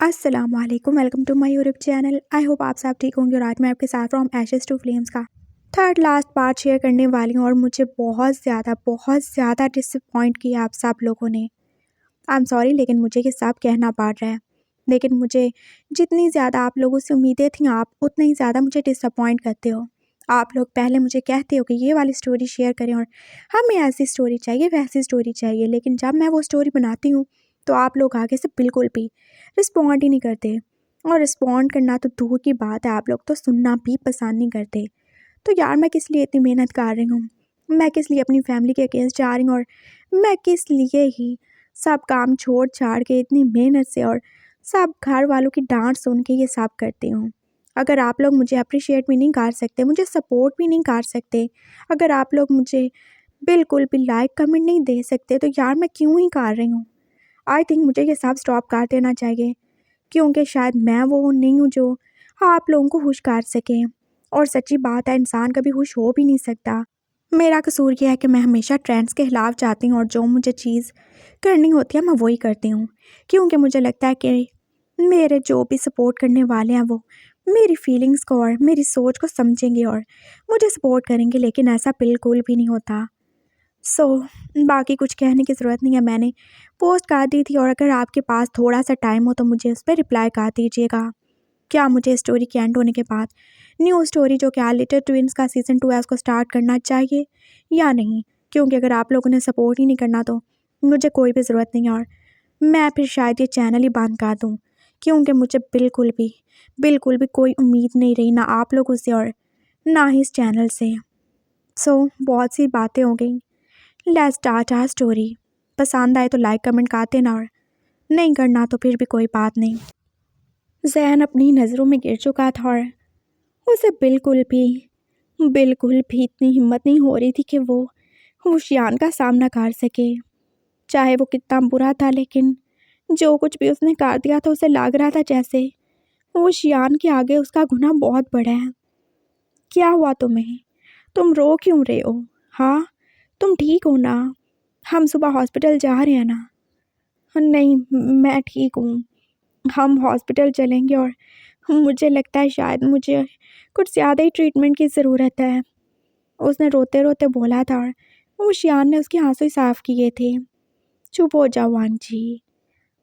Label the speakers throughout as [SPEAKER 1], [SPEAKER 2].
[SPEAKER 1] अस्सलामुअलैकुम, welcome to my YouTube channel. I hope आप सब ठीक होंगे और आज मैं आपके साथ फ्रॉम एशेस टू फ्लेम्स का थर्ड लास्ट पार्ट शेयर करने वाली हूँ। और मुझे बहुत ज़्यादा डिसअपॉइंट किया आप सब लोगों ने। आई एम सॉरी, लेकिन मुझे ये सब कहना पड़ रहा है। लेकिन मुझे जितनी ज़्यादा आप लोगों से उम्मीदें थी, आप उतनी ही ज़्यादा मुझे डिसअपॉइंट करते हो। आप लोग पहले मुझे कहते हो कि ये वाली स्टोरी शेयर करें और हमें ऐसी स्टोरी चाहिए, वैसी स्टोरी चाहिए, लेकिन जब मैं वो स्टोरी बनाती हूँ तो आप लोग आगे से बिल्कुल भी रिस्पॉन्ड ही नहीं करते। और रिस्पॉन्ड करना तो दूर की बात है, आप लोग तो सुनना भी पसंद नहीं करते। तो यार, मैं किस लिए इतनी मेहनत कर रही हूँ, मैं किस लिए अपनी फैमिली के अगेंस्ट जा रही हूँ, और मैं किस लिए ही सब काम छोड़ छाड़ के इतनी मेहनत से और सब घर वालों की डांट सुन के ये सब करती हूँ। अगर आप लोग मुझे अप्रिशिएट भी नहीं कर सकते, मुझे सपोर्ट भी नहीं कर सकते, अगर आप लोग मुझे बिल्कुल भी लाइक कमेंट नहीं दे सकते, तो यार मैं क्यों ही कर रही हूँ। आई थिंक मुझे ये सब स्टॉप कर देना चाहिए, क्योंकि शायद मैं वो नहीं हूँ जो आप लोगों को खुश कर सके। और सच्ची बात है, इंसान कभी खुश हो भी नहीं सकता। मेरा कसूर ये है कि मैं हमेशा ट्रेंड्स के खिलाफ जाती हूँ और जो मुझे चीज़ करनी होती है मैं वही करती हूँ, क्योंकि मुझे लगता है कि मेरे जो भी सपोर्ट करने वाले हैं वो मेरी फीलिंग्स को और मेरी सोच को समझेंगे और मुझे सपोर्ट करेंगे, लेकिन ऐसा बिल्कुल भी नहीं होता। सो बाकी कुछ कहने की ज़रूरत नहीं है, मैंने पोस्ट कर दी थी और अगर आपके पास थोड़ा सा टाइम हो तो मुझे उस पर रिप्लाई कर दीजिएगा। क्या मुझे स्टोरी के एंड होने के बाद न्यू स्टोरी जो कि लिटिल ट्विंस का सीज़न 2 है उसको स्टार्ट करना चाहिए या नहीं? क्योंकि अगर आप लोगों ने सपोर्ट ही नहीं करना तो मुझे कोई भी ज़रूरत नहीं है, और मैं फिर शायद ये चैनल ही बंद कर दूँ, क्योंकि मुझे बिल्कुल भी कोई उम्मीद नहीं रही, ना आप लोगों से और ना ही इस चैनल से। सो बहुत सी बातें हो गई, लेट्स स्टार्ट आवर स्टोरी। पसंद आए तो लाइक कमेंट कर देना, और नहीं करना तो फिर भी कोई बात नहीं। ज़ैन अपनी नज़रों में गिर चुका था और उसे बिल्कुल भी इतनी हिम्मत नहीं हो रही थी कि वो हुशियान का सामना कर सके। चाहे वो कितना बुरा था, लेकिन जो कुछ भी उसने कर दिया था उसे लग रहा था जैसे हुशियान के आगे उसका गुनाह बहुत बड़ा है। क्या हुआ तुम्हें? तुम रो क्यों रहे हो? हाँ, तुम ठीक हो ना? हम सुबह हॉस्पिटल जा रहे हैं ना? नहीं, मैं ठीक हूँ। हम हॉस्पिटल चलेंगे और मुझे लगता है शायद मुझे कुछ ज़्यादा ही ट्रीटमेंट की ज़रूरत है, उसने रोते रोते बोला था। और हुशियान ने उसके आंसू साफ किए थे। चुप हो जाओ आंटी,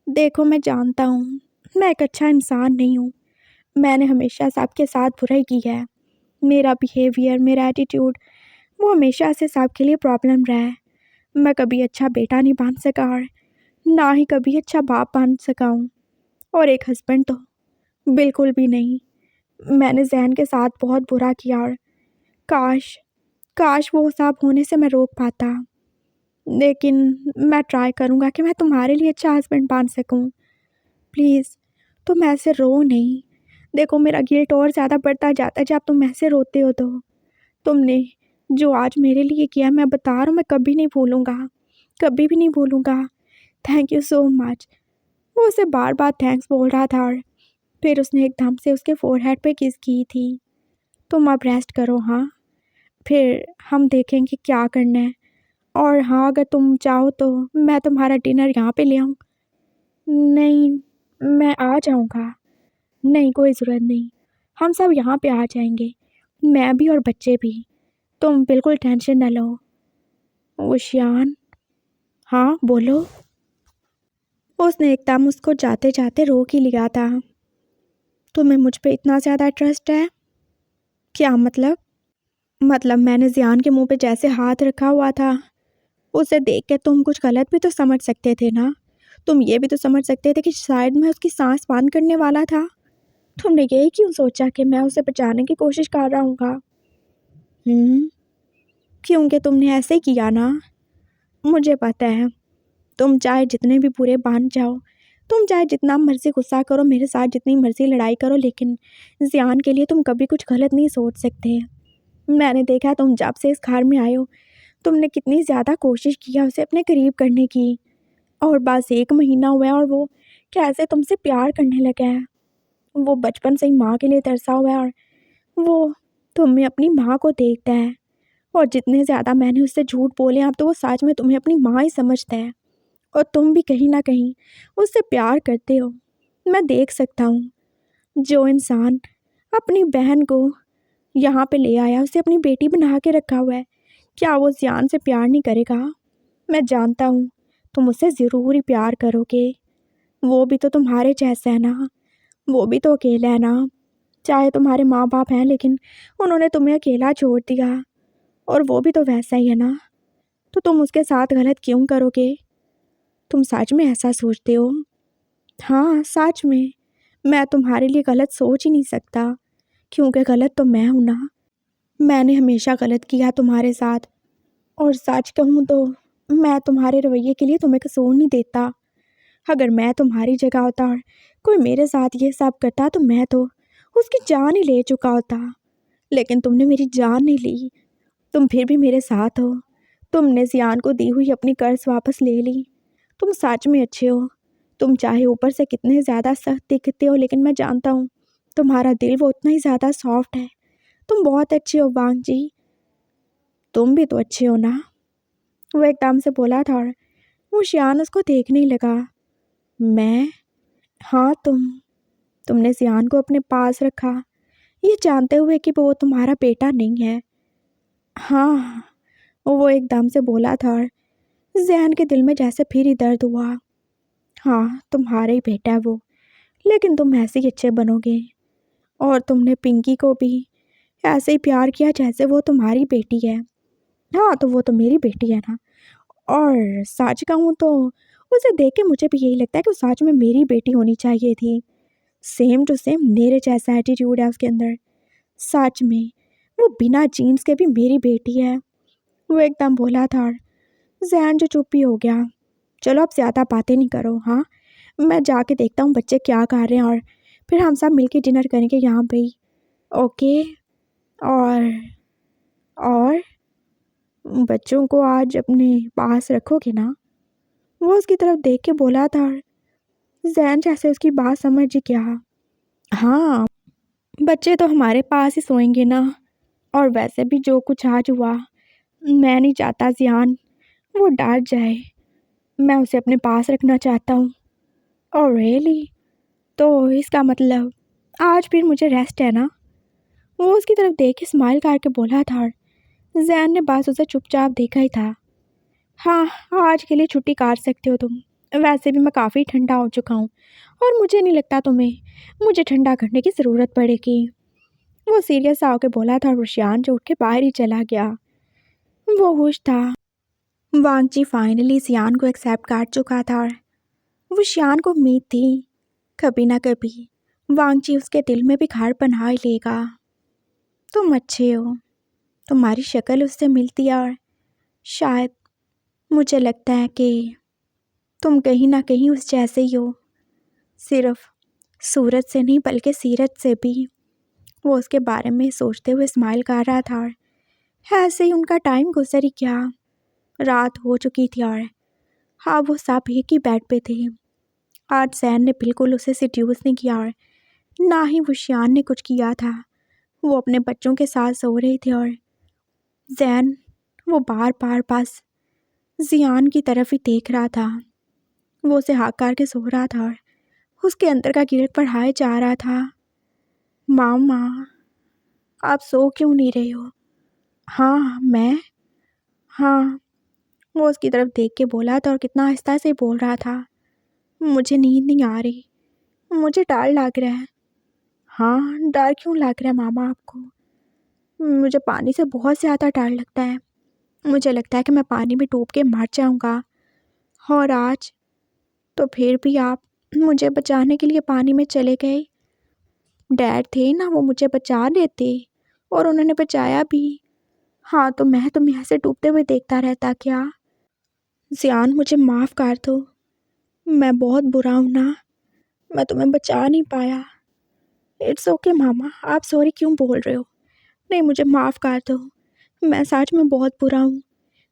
[SPEAKER 1] देखो मैं जानता हूँ मैं एक अच्छा इंसान नहीं हूँ, मैंने हमेशा सबके साथ बुराई की है। मेरा बिहेवियर, मेरा एटीट्यूड, वो हमेशा से सबके लिए प्रॉब्लम रहा है। मैं कभी अच्छा बेटा नहीं बन सका और ना ही कभी अच्छा बाप बन सका हूँ, और एक हस्बैंड तो बिल्कुल भी नहीं। मैंने ज़ैन के साथ बहुत बुरा किया और काश काश वो सब होने से मैं रोक पाता। लेकिन मैं ट्राई करूँगा कि मैं तुम्हारे लिए अच्छा हस्बैंड बन सकूँ। प्लीज़ तुम ऐसे रो नहीं। देखो, मेरा गिल्ट और ज़्यादा बढ़ता जाता है जब तुम ऐसे रोते हो। तो तुमने जो आज मेरे लिए किया, मैं बता रहा हूँ, मैं कभी नहीं भूलूँगा, कभी भी नहीं भूलूँगा। Thank you so much. वो उसे बार बार थैंक्स बोल रहा था और फिर उसने एकदम से उसके फोरहेड पे किस की थी। तुम अब रेस्ट करो, हाँ, फिर हम देखेंगे क्या करना है। और हाँ, अगर तुम चाहो तो मैं तुम्हारा डिनर यहाँ पे ले आऊँ? नहीं, मैं आ जाऊँगा। नहीं, कोई ज़रूरत नहीं, हम सब यहाँ पे आ जाएंगे, मैं भी और बच्चे भी। तुम बिल्कुल टेंशन न लो। ओशियान, हाँ बोलो। उसने एकदम उसको जाते जाते रोक ही लिया था। तुम्हें मुझ पे इतना ज़्यादा ट्रस्ट है? क्या मतलब? मैंने ज़ियान के मुंह पे जैसे हाथ रखा हुआ था, उसे देख के तुम कुछ गलत भी तो समझ सकते थे ना। तुम ये भी तो समझ सकते थे कि शायद मैं उसकी सांस बंद करने वाला था। तुमने यही क्यों सोचा कि मैं उसे बचाने की कोशिश कर रहा हूँ? क्योंकि तुमने ऐसे किया ना। मुझे पता है, तुम चाहे जितने भी बुरे बन जाओ, तुम चाहे जितना मर्जी गुस्सा करो, मेरे साथ जितनी मर्जी लड़ाई करो, लेकिन ज़ियान के लिए तुम कभी कुछ गलत नहीं सोच सकते। मैंने देखा तुम जब से इस घर में आए हो, तुमने कितनी ज़्यादा कोशिश किया उसे अपने करीब करने की, और बस 1 महीना हुआ है और वो कैसे तुमसे प्यार करने लगा है। वो बचपन से ही माँ के लिए तरसा हुआ है और वो तुम्हें अपनी माँ को देखता है। और जितने ज़्यादा मैंने उससे झूठ बोले, अब तो वो सच में तुम्हें अपनी माँ ही समझता है, और तुम भी कहीं ना कहीं उससे प्यार करते हो। मैं देख सकता हूँ जो इंसान अपनी बहन को यहाँ पे ले आया उसे अपनी बेटी बना के रखा हुआ है, क्या वो ज़ियान से प्यार नहीं करेगा? मैं जानता हूँ तुम उससे ज़रूर ही प्यार करोगे। वो भी तो तुम्हारे जैसा है ना, वो भी तो अकेला है ना। चाहे तुम्हारे माँ बाप हैं लेकिन उन्होंने तुम्हें अकेला छोड़ दिया, और वो भी तो वैसा ही है ना। तो तुम उसके साथ गलत क्यों करोगे? तुम सच में ऐसा सोचते हो? हाँ सच में, मैं तुम्हारे लिए गलत सोच ही नहीं सकता, क्योंकि गलत तो मैं हूँ ना। मैंने हमेशा गलत किया तुम्हारे साथ, और सच कहूँ तो मैं तुम्हारे रवैये के लिए तुम्हें कसूर नहीं देता। अगर मैं तुम्हारी जगह होता और कोई मेरे साथ ये सब करता तो मैं तो उसकी जान ही ले चुका होता, लेकिन तुमने मेरी जान नहीं ली। तुम फिर भी मेरे साथ हो। तुमने ज़ियान को दी हुई अपनी कर्ज वापस ले ली। तुम सच में अच्छे हो। तुम चाहे ऊपर से कितने ज़्यादा सख्त दिखते हो, लेकिन मैं जानता हूँ तुम्हारा दिल वो उतना ही ज़्यादा सॉफ्ट है। तुम बहुत अच्छे हो वांग जी। तुम भी तो अच्छे हो ना। वो एकदम से बोला था और वो ज़ियान उसको देखने ही लगा। मैं? हाँ तुमने ज़ियान को अपने पास रखा, ये जानते हुए कि वो तुम्हारा बेटा नहीं है। हाँ, वो एकदम से बोला था और ज़ैन के दिल में जैसे फिर ही दर्द हुआ। हाँ तुम्हारा ही बेटा है वो, लेकिन तुम ऐसे ही अच्छे बनोगे। और तुमने पिंकी को भी ऐसे ही प्यार किया जैसे वो तुम्हारी बेटी है। हाँ तो वो तो मेरी बेटी है ना। और सच कहूँ तो उसे देख के मुझे भी यही लगता है कि सच में मेरी बेटी होनी चाहिए थी। सेम टू सेम मेरे जैसा एटीट्यूड है उसके अंदर। सच में वो बिना जीन्स के भी मेरी बेटी है। वो एकदम बोला था और ज़ैन जो चुप ही हो गया। चलो अब ज़्यादा बातें नहीं करो। हाँ मैं जाके देखता हूँ बच्चे क्या कर रहे हैं, और फिर हम सब मिलके डिनर करेंगे यहाँ पे ही। ओके। और बच्चों को आज अपने पास रखोगे ना? वो उसकी तरफ देख के बोला था और ज़ैन जैसे उसकी बात समझ गया। हाँ बच्चे तो हमारे पास ही सोएंगे ना। और वैसे भी जो कुछ आज हुआ, मैं नहीं चाहता ज़ियान वो डर जाए। मैं उसे अपने पास रखना चाहता हूँ। और रियली? तो इसका मतलब आज फिर मुझे रेस्ट है ना? वो उसकी तरफ देख के स्माइल करके बोला था और जैन ने बस उसे चुपचाप देखा ही था। हाँ आज के लिए छुट्टी काट सकते हो तुम। वैसे भी मैं काफ़ी ठंडा हो चुका हूँ, और मुझे नहीं लगता तुम्हें मुझे ठंडा करने की ज़रूरत पड़ेगी। वो सीरियस होकर बोला था और रुशियान जो उठ के बाहर ही चला गया। वो खुश था। वांगची फाइनली सियान को एक्सेप्ट कर चुका था, और वो शियान को उम्मीद थी कभी ना कभी वांगची उसके दिल में भी घर बना ही लेगा। तुम अच्छे हो, तुम्हारी शक्ल उससे मिलती है, और शायद मुझे लगता है कि तुम कहीं ना कहीं उस जैसे ही हो। सिर्फ सूरत से नहीं बल्कि सीरत से भी। वो उसके बारे में सोचते हुए स्माइल कर रहा था, और ऐसे ही उनका टाइम गुजर ही गया। रात हो चुकी थी और हाँ वो सब एक ही बेड पे थे। आज जैन ने बिल्कुल उसे सिड्यूस नहीं किया, और ना ही वो शियान ने कुछ किया था। वो अपने बच्चों के साथ सो रहे थे, और जैन वो बार बार बस ज़ियान की तरफ ही देख रहा था। वो उसे हाथ करके सो रहा था, और उसके अंदर का गिल्ट बढ़ाया जा रहा था। मामा आप सो क्यों नहीं रहे हो? हाँ मैं? हाँ। वो उसकी तरफ देख के बोला था, और कितना आहिस्ता से बोल रहा था। मुझे नींद नहीं आ रही, मुझे डर लग रहा है। हाँ डर क्यों लग रहा है मामा आपको? मुझे पानी से बहुत ज़्यादा डर लगता है। मुझे लगता है कि मैं पानी में डूब के मर जाऊंगा। और आज तो फिर भी आप मुझे बचाने के लिए पानी में चले गए। डैड थे ना, वो मुझे बचा लेते, और उन्होंने बचाया भी। हाँ तो मैं तुम्हें ऐसे डूबते हुए देखता रहता क्या? ज़ियान मुझे माफ़ कर दो, मैं बहुत बुरा हूँ ना, मैं तुम्हें बचा नहीं पाया। इट्स ओके मामा, आप सॉरी क्यों बोल रहे हो? नहीं मुझे माफ़ कर दो, मैं सच में बहुत बुरा हूँ।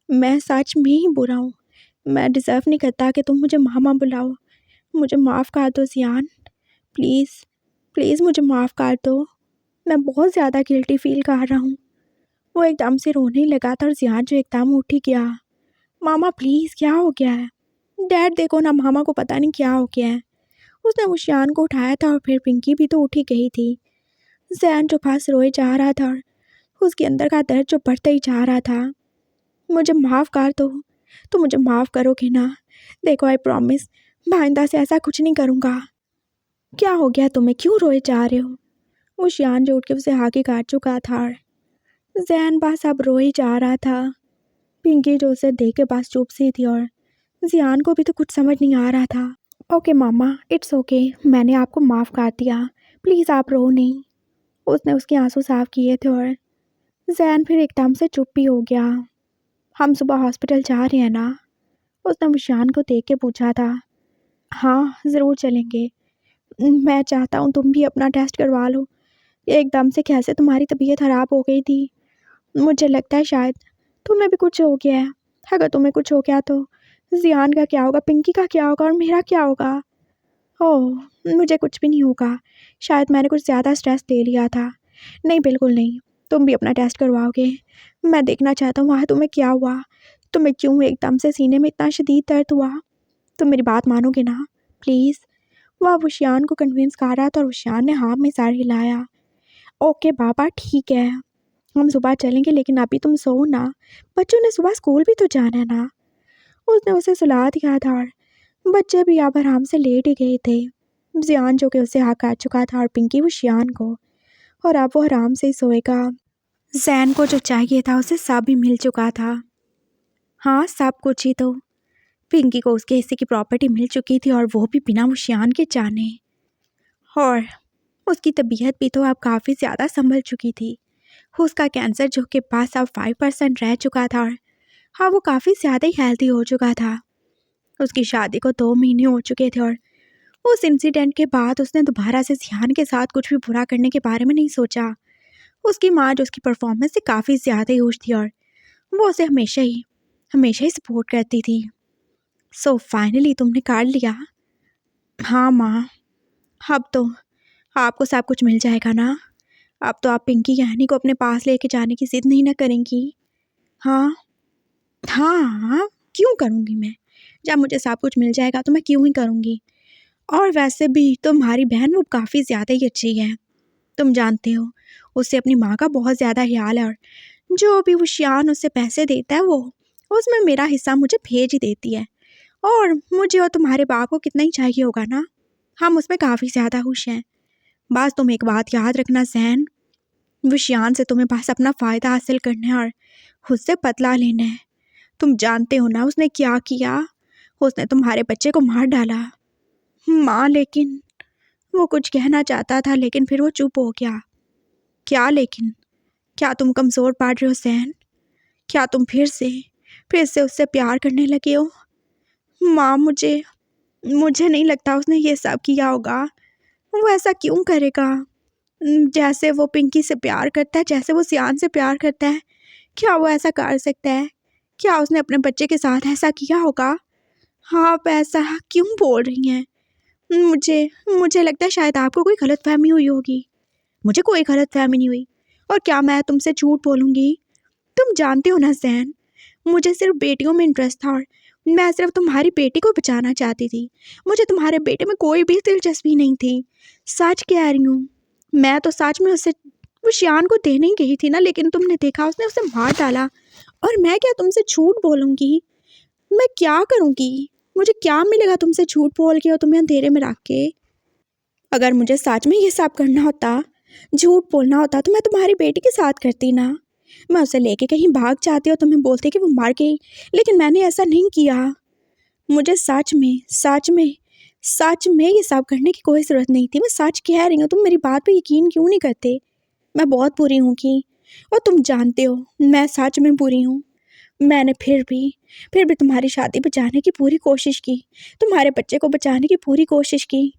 [SPEAKER 1] मैं सच में ही बुरा हूँ। मैं डिज़र्व नहीं करता कि तुम मुझे मामा बुलाओ। मुझे माफ़ कर दो ज़ियान, प्लीज़ प्लीज़ मुझे माफ़ कर दो। मैं बहुत ज़्यादा गिल्टी फील कर रहा हूँ। वो एकदम से रोने लगा था, और ज़ियान जो एकदम उठ ही गया। मामा प्लीज़ क्या हो गया है? डैड देखो ना, मामा को पता नहीं क्या हो गया है। उसने उशियान को उठाया था और फिर पिंकी भी तो उठी गई थी। जैन जो पास रोए जा रहा था और उसके अंदर का दर्द जो बढ़ता ही जा रहा था। मुझे माफ़ कर दो, तो मुझे माफ़ करोगे ना? देखो आई प्रॉमिस भाइंदा से ऐसा कुछ नहीं करूँगा। क्या हो गया तुम्हें, क्यों रोए जा रहे हो? उशियान जो उठ के उसे आगे काट चुका था। जैन बस अब रोए जा रहा था। पिंकी जो उसे देख के बस चुप सी थी और जियान को भी तो कुछ समझ नहीं आ रहा था। ओके मामा, इट्स ओके, मैंने आपको माफ़ कर दिया, प्लीज़ आप रो नहीं। उसने उसके आंसू साफ किए थे और जैन फिर एकदम से चुप भी हो गया। हम सुबह हॉस्पिटल जा रहे हैं ना? उसने उशियान को देख के पूछा था। हाँ ज़रूर चलेंगे, मैं चाहता हूँ तुम भी अपना टेस्ट करवा लो। एकदम से कैसे तुम्हारी तबीयत ख़राब हो गई थी, मुझे लगता है शायद तुम्हें भी कुछ हो गया है। अगर तुम्हें कुछ हो गया तो जियान का क्या होगा, पिंकी का क्या होगा और मेरा क्या होगा? ओह मुझे कुछ भी नहीं होगा, शायद मैंने कुछ ज़्यादा स्ट्रेस ले लिया था। नहीं बिल्कुल नहीं, तुम भी अपना टेस्ट करवाओगे। मैं देखना चाहता हूँ वहाँ तुम्हें क्या हुआ, तुम्हें क्यों एकदम से सीने में इतना शदीद दर्द हुआ। तुम मेरी बात मानोगे ना प्लीज़? वह उशियान को कन्विंस कर रहा था और उशियान ने हाँ में सर हिलाया। ओके बाबा ठीक है, हम सुबह चलेंगे, लेकिन अभी तुम सो ना, बच्चों ने सुबह स्कूल भी तो जाना है ना। उसने उसे सुला दिया था और बच्चे भी अब आराम से लेट ही गए थे। जियान जो कि उसे हक आ चुका था और पिंकी वो शियान को, और अब वो आराम से ही सोएगा। जैन को जो चाहिए था उसे सब भी मिल चुका था। हाँ सब कुछ ही तो। पिंकी को उसके हिस्से की प्रॉपर्टी मिल चुकी थी और वो भी बिना वो शियान के जाने। और उसकी तबीयत भी तो अब काफ़ी ज़्यादा संभल चुकी थी। उसका कैंसर जो कि पास अब 5% रह चुका था और हाँ वो काफ़ी ज़्यादा ही हेल्दी हो चुका था। उसकी शादी को 2 महीने हो चुके थे और उस इंसिडेंट के बाद उसने दोबारा से जियान के साथ कुछ भी बुरा करने के बारे में नहीं सोचा। उसकी माँ जो उसकी परफॉर्मेंस से काफ़ी ज़्यादा ही खुश थी और वो उसे हमेशा ही सपोर्ट करती थी। सो फाइनली तुमने कर लिया? हाँ माँ, अब तो आपको सब कुछ मिल जाएगा ना? अब तो आप पिंकी यानी को अपने पास लेके जाने की जिद नहीं ना करेंगी? हाँ हाँ हाँ, क्यों करूँगी मैं? जब मुझे सब कुछ मिल जाएगा तो मैं क्यों ही करूँगी। और वैसे भी तुम्हारी बहन वो काफ़ी ज़्यादा ही अच्छी है, तुम जानते हो उससे अपनी माँ का बहुत ज़्यादा ख्याल है और जो भी वो शियान उससे पैसे देता है वो उसमें मेरा हिस्सा मुझे भेज ही देती है। और मुझे और तुम्हारे बाप को कितना ही चाहिए होगा ना, हम उसमें काफ़ी ज़्यादा खुश हैं। बस तुम एक बात याद रखना जैन, वो शियान से तुम्हें बस अपना फ़ायदा हासिल करना है और उससे बदला लेना है। तुम जानते हो ना उसने क्या किया, उसने तुम्हारे बच्चे को मार डाला। माँ लेकिन वो कुछ कहना चाहता था लेकिन फिर वो चुप हो गया। क्या लेकिन? क्या तुम कमज़ोर पड़ रहे हो जैन? क्या तुम फिर से उससे प्यार करने लगे हो? माँ मुझे नहीं लगता उसने ये सब किया होगा। वो ऐसा क्यों करेगा? जैसे वो पिंकी से प्यार करता है, जैसे वो सियान से प्यार करता है, क्या वो ऐसा कर सकता है? क्या उसने अपने बच्चे के साथ ऐसा किया होगा? हाँ आप ऐसा क्यों बोल रही हैं? मुझे लगता है शायद आपको कोई गलतफहमी हुई होगी। मुझे कोई गलतफहमी नहीं हुई, और क्या मैं तुमसे झूठ बोलूँगी? तुम जानते हो ना जैन, मुझे सिर्फ बेटियों में इंटरेस्ट था और मैं सिर्फ तुम्हारी बेटी को बचाना चाहती थी। मुझे तुम्हारे बेटे में कोई भी दिलचस्पी नहीं थी, सच कह रही हूँ। मैं तो सच में उससे वो शियान को देने ही गई थी ना, लेकिन तुमने देखा उसने उसे मार डाला। और मैं क्या तुमसे झूठ बोलूँगी? मैं क्या करूँगी? मुझे क्या मिलेगा तुमसे झूठ बोल के और तुम्हें अंधेरे में रख के? अगर मुझे सच में ये सब करना होता, झूठ बोलना होता, तो मैं तुम्हारी बेटी के साथ करती ना। मैं उसे लेके कहीं भाग जाती और तुम्हें बोलती कि वो मर गई, लेकिन मैंने ऐसा नहीं किया। मुझे सच में ये सब करने की कोई ज़रूरत नहीं थी। मैं सच कह रही हूँ, तुम मेरी बात पे यकीन क्यों नहीं करते? मैं बहुत बुरी हूँ कि, और तुम जानते हो मैं सच में बुरी हूँ। मैंने फिर भी तुम्हारी शादी बचाने की पूरी कोशिश की, तुम्हारे बच्चे को बचाने की पूरी कोशिश की।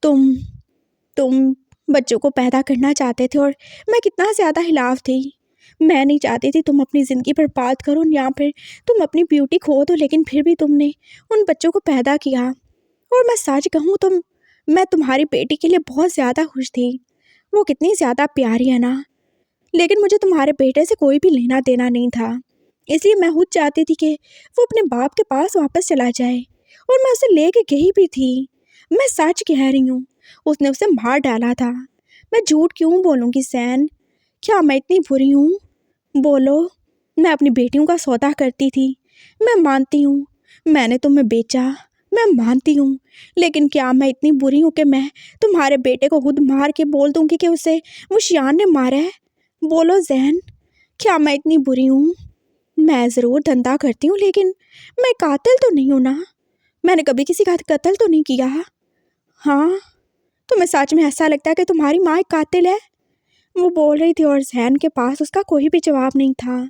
[SPEAKER 1] तुम बच्चों को पैदा करना चाहते थे और मैं कितना ज़्यादा खिलाफ थी। मैं नहीं चाहती थी तुम अपनी ज़िंदगी बर्बाद करो या फिर तुम अपनी ब्यूटी खो दो, लेकिन फिर भी तुमने उन बच्चों को पैदा किया। और मैं सच कहूँ तो मैं तुम्हारी बेटी के लिए बहुत ज़्यादा खुश थी। वो कितनी ज़्यादा प्यारी है ना, लेकिन मुझे तुम्हारे बेटे से कोई भी लेना देना नहीं था। इसलिए मैं खुद चाहती थी कि वो अपने बाप के पास वापस चला जाए, और मैं उसे ले के गई भी थी। मैं सच कह रही हूँ, उसने उसे मार डाला था। मैं झूठ क्यों बोलूँगी सैन? क्या मैं इतनी बुरी हूँ? बोलो। मैं अपनी बेटियों का सौदा करती थी, मैं मानती हूँ। मैंने तुम्हें बेचा, मैं मानती हूँ। लेकिन क्या मैं इतनी बुरी हूँ कि मैं तुम्हारे बेटे को खुद मार के बोल दूँगी कि उसे वो शियान ने मारा है? बोलो जैन, क्या मैं इतनी बुरी हूँ? मैं ज़रूर धंधा करती हूँ, लेकिन मैं कातिल तो नहीं हूँ ना। मैंने कभी किसी का कत्ल तो नहीं किया। हाँ, तुम्हें सच में ऐसा लगता है कि तुम्हारी माँ एक कातिल है? वो बोल रही थी और जैन के पास उसका कोई भी जवाब नहीं था।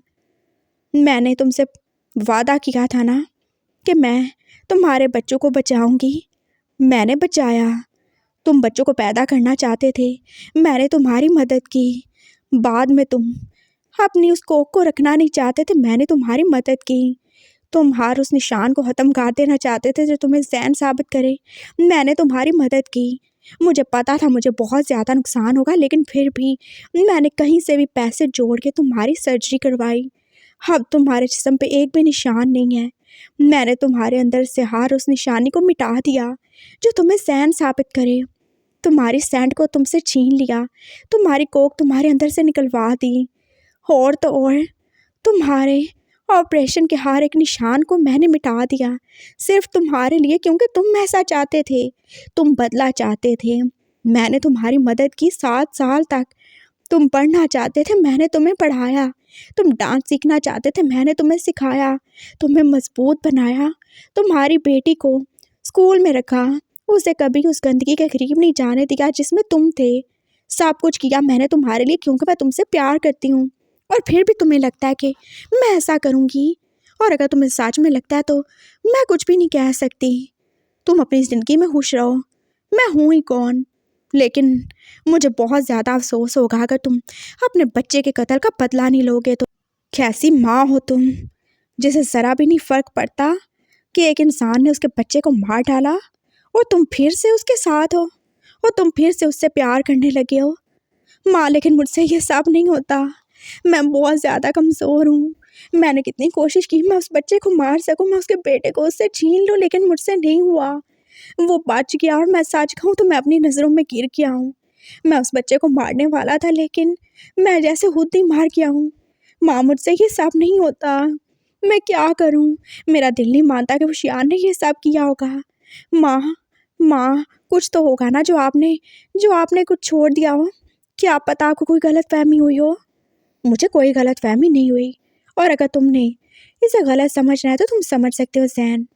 [SPEAKER 1] मैंने तुमसे वादा किया था ना कि मैं तुम्हारे बच्चों को बचाऊंगी। मैंने बचाया। तुम बच्चों को पैदा करना चाहते थे, मैंने तुम्हारी मदद की। बाद में तुम अपनी उस कोख को रखना नहीं चाहते थे, मैंने तुम्हारी मदद की। तुम हर उस निशान को ख़त्म कर देना चाहते थे जो तुम्हें जैन साबित करे, मैंने तुम्हारी मदद की। मुझे पता था मुझे बहुत ज़्यादा नुकसान होगा, लेकिन फिर भी मैंने कहीं से भी पैसे जोड़ के तुम्हारी सर्जरी करवाई। अब तुम्हारे जिस्म पे एक भी निशान नहीं है। मैंने तुम्हारे अंदर से हर उस निशानी को मिटा दिया जो तुम्हें जैन साबित करे। तुम्हारी सैंड को तुमसे छीन लिया, तुम्हारी कोख तुम्हारे अंदर से निकलवा दी। और तो और तुम्हारे ऑपरेशन के हर एक निशान को मैंने मिटा दिया, सिर्फ तुम्हारे लिए, क्योंकि तुम ऐसा चाहते थे, तुम बदला चाहते थे। मैंने तुम्हारी मदद की 7 साल तक। तुम पढ़ना चाहते थे, मैंने तुम्हें पढ़ाया। तुम डांस सीखना चाहते थे, मैंने तुम्हें सिखाया, तुम्हें मजबूत बनाया। तुम्हारी बेटी को स्कूल में रखा, उसे कभी उस गंदगी के करीब नहीं जाने दिया जिसमें तुम थे। सब कुछ किया मैंने तुम्हारे लिए, क्योंकि मैं तुमसे प्यार करती हूँ। और फिर भी तुम्हें लगता है कि मैं ऐसा करूँगी? और अगर तुम्हें सच में लगता है तो मैं कुछ भी नहीं कह सकती। तुम अपनी ज़िंदगी में खुश रहो, मैं हूँ ही कौन। लेकिन मुझे बहुत ज़्यादा अफसोस होगा अगर तुम अपने बच्चे के कत्ल का बदला नहीं लोगे तो। कैसी माँ हो तुम, जिसे ज़रा भी नहीं फ़र्क पड़ता कि एक इंसान ने उसके बच्चे को मार डाला और तुम फिर से उसके साथ हो और तुम फिर से उससे प्यार करने लगे हो। माँ, लेकिन मुझसे ये सब नहीं होता। मैं बहुत ज़्यादा कमज़ोर हूँ। मैंने कितनी कोशिश की मैं उस बच्चे को मार सकूँ, मैं उसके बेटे को उससे छीन लूँ, लेकिन मुझसे नहीं हुआ। वो बच गया और मैं सच कहूँ तो मैं अपनी नज़रों में गिर गया हूँ। मैं उस बच्चे को मारने वाला था, लेकिन मैं जैसे खुद ही मार गया हूँ। माँ, मुझसे ये सब नहीं होता। मैं क्या करूँ? मेरा दिल नहीं मानता कि वो शियान ने ये सब किया होगा। माँ, माँ, कुछ तो होगा ना जो आपने कुछ छोड़ दिया हो। क्या पता आपको कोई गलतफहमी हुई हो। मुझे कोई गलतफहमी नहीं हुई, और अगर तुमने इसे गलत समझना है तो तुम समझ सकते हो जैन।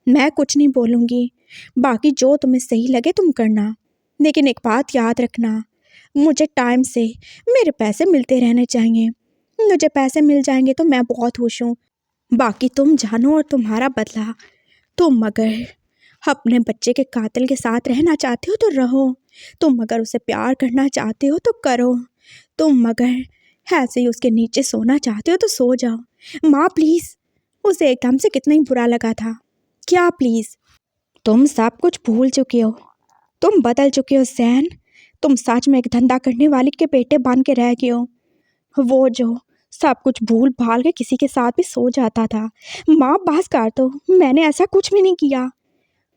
[SPEAKER 1] मैं कुछ नहीं बोलूँगी, बाकी जो तुम्हें सही लगे तुम करना। लेकिन एक बात याद रखना, मुझे टाइम से मेरे पैसे मिलते रहने चाहिए। मुझे पैसे मिल जाएंगे तो मैं बहुत खुश हूँ। बाकी तुम जानो और तुम्हारा बदला। तुम अगर अपने बच्चे के कातिल के साथ रहना चाहते हो तो रहो, तुम अगर उसे प्यार करना चाहते हो तो करो, तुम अगर ऐसे ही उसके नीचे सोना चाहते हो तो सो जाओ। माँ प्लीज़, उसे एकदम से कितना ही बुरा लगा था। क्या प्लीज़? तुम सब कुछ भूल चुके हो, तुम बदल चुके हो जैन। तुम सच में एक धंधा करने वाली के बेटे बन के रह गए हो, वो जो सब कुछ भूल भाल के किसी के साथ भी सो जाता था। माँ बस कर दो, मैंने ऐसा कुछ भी नहीं किया।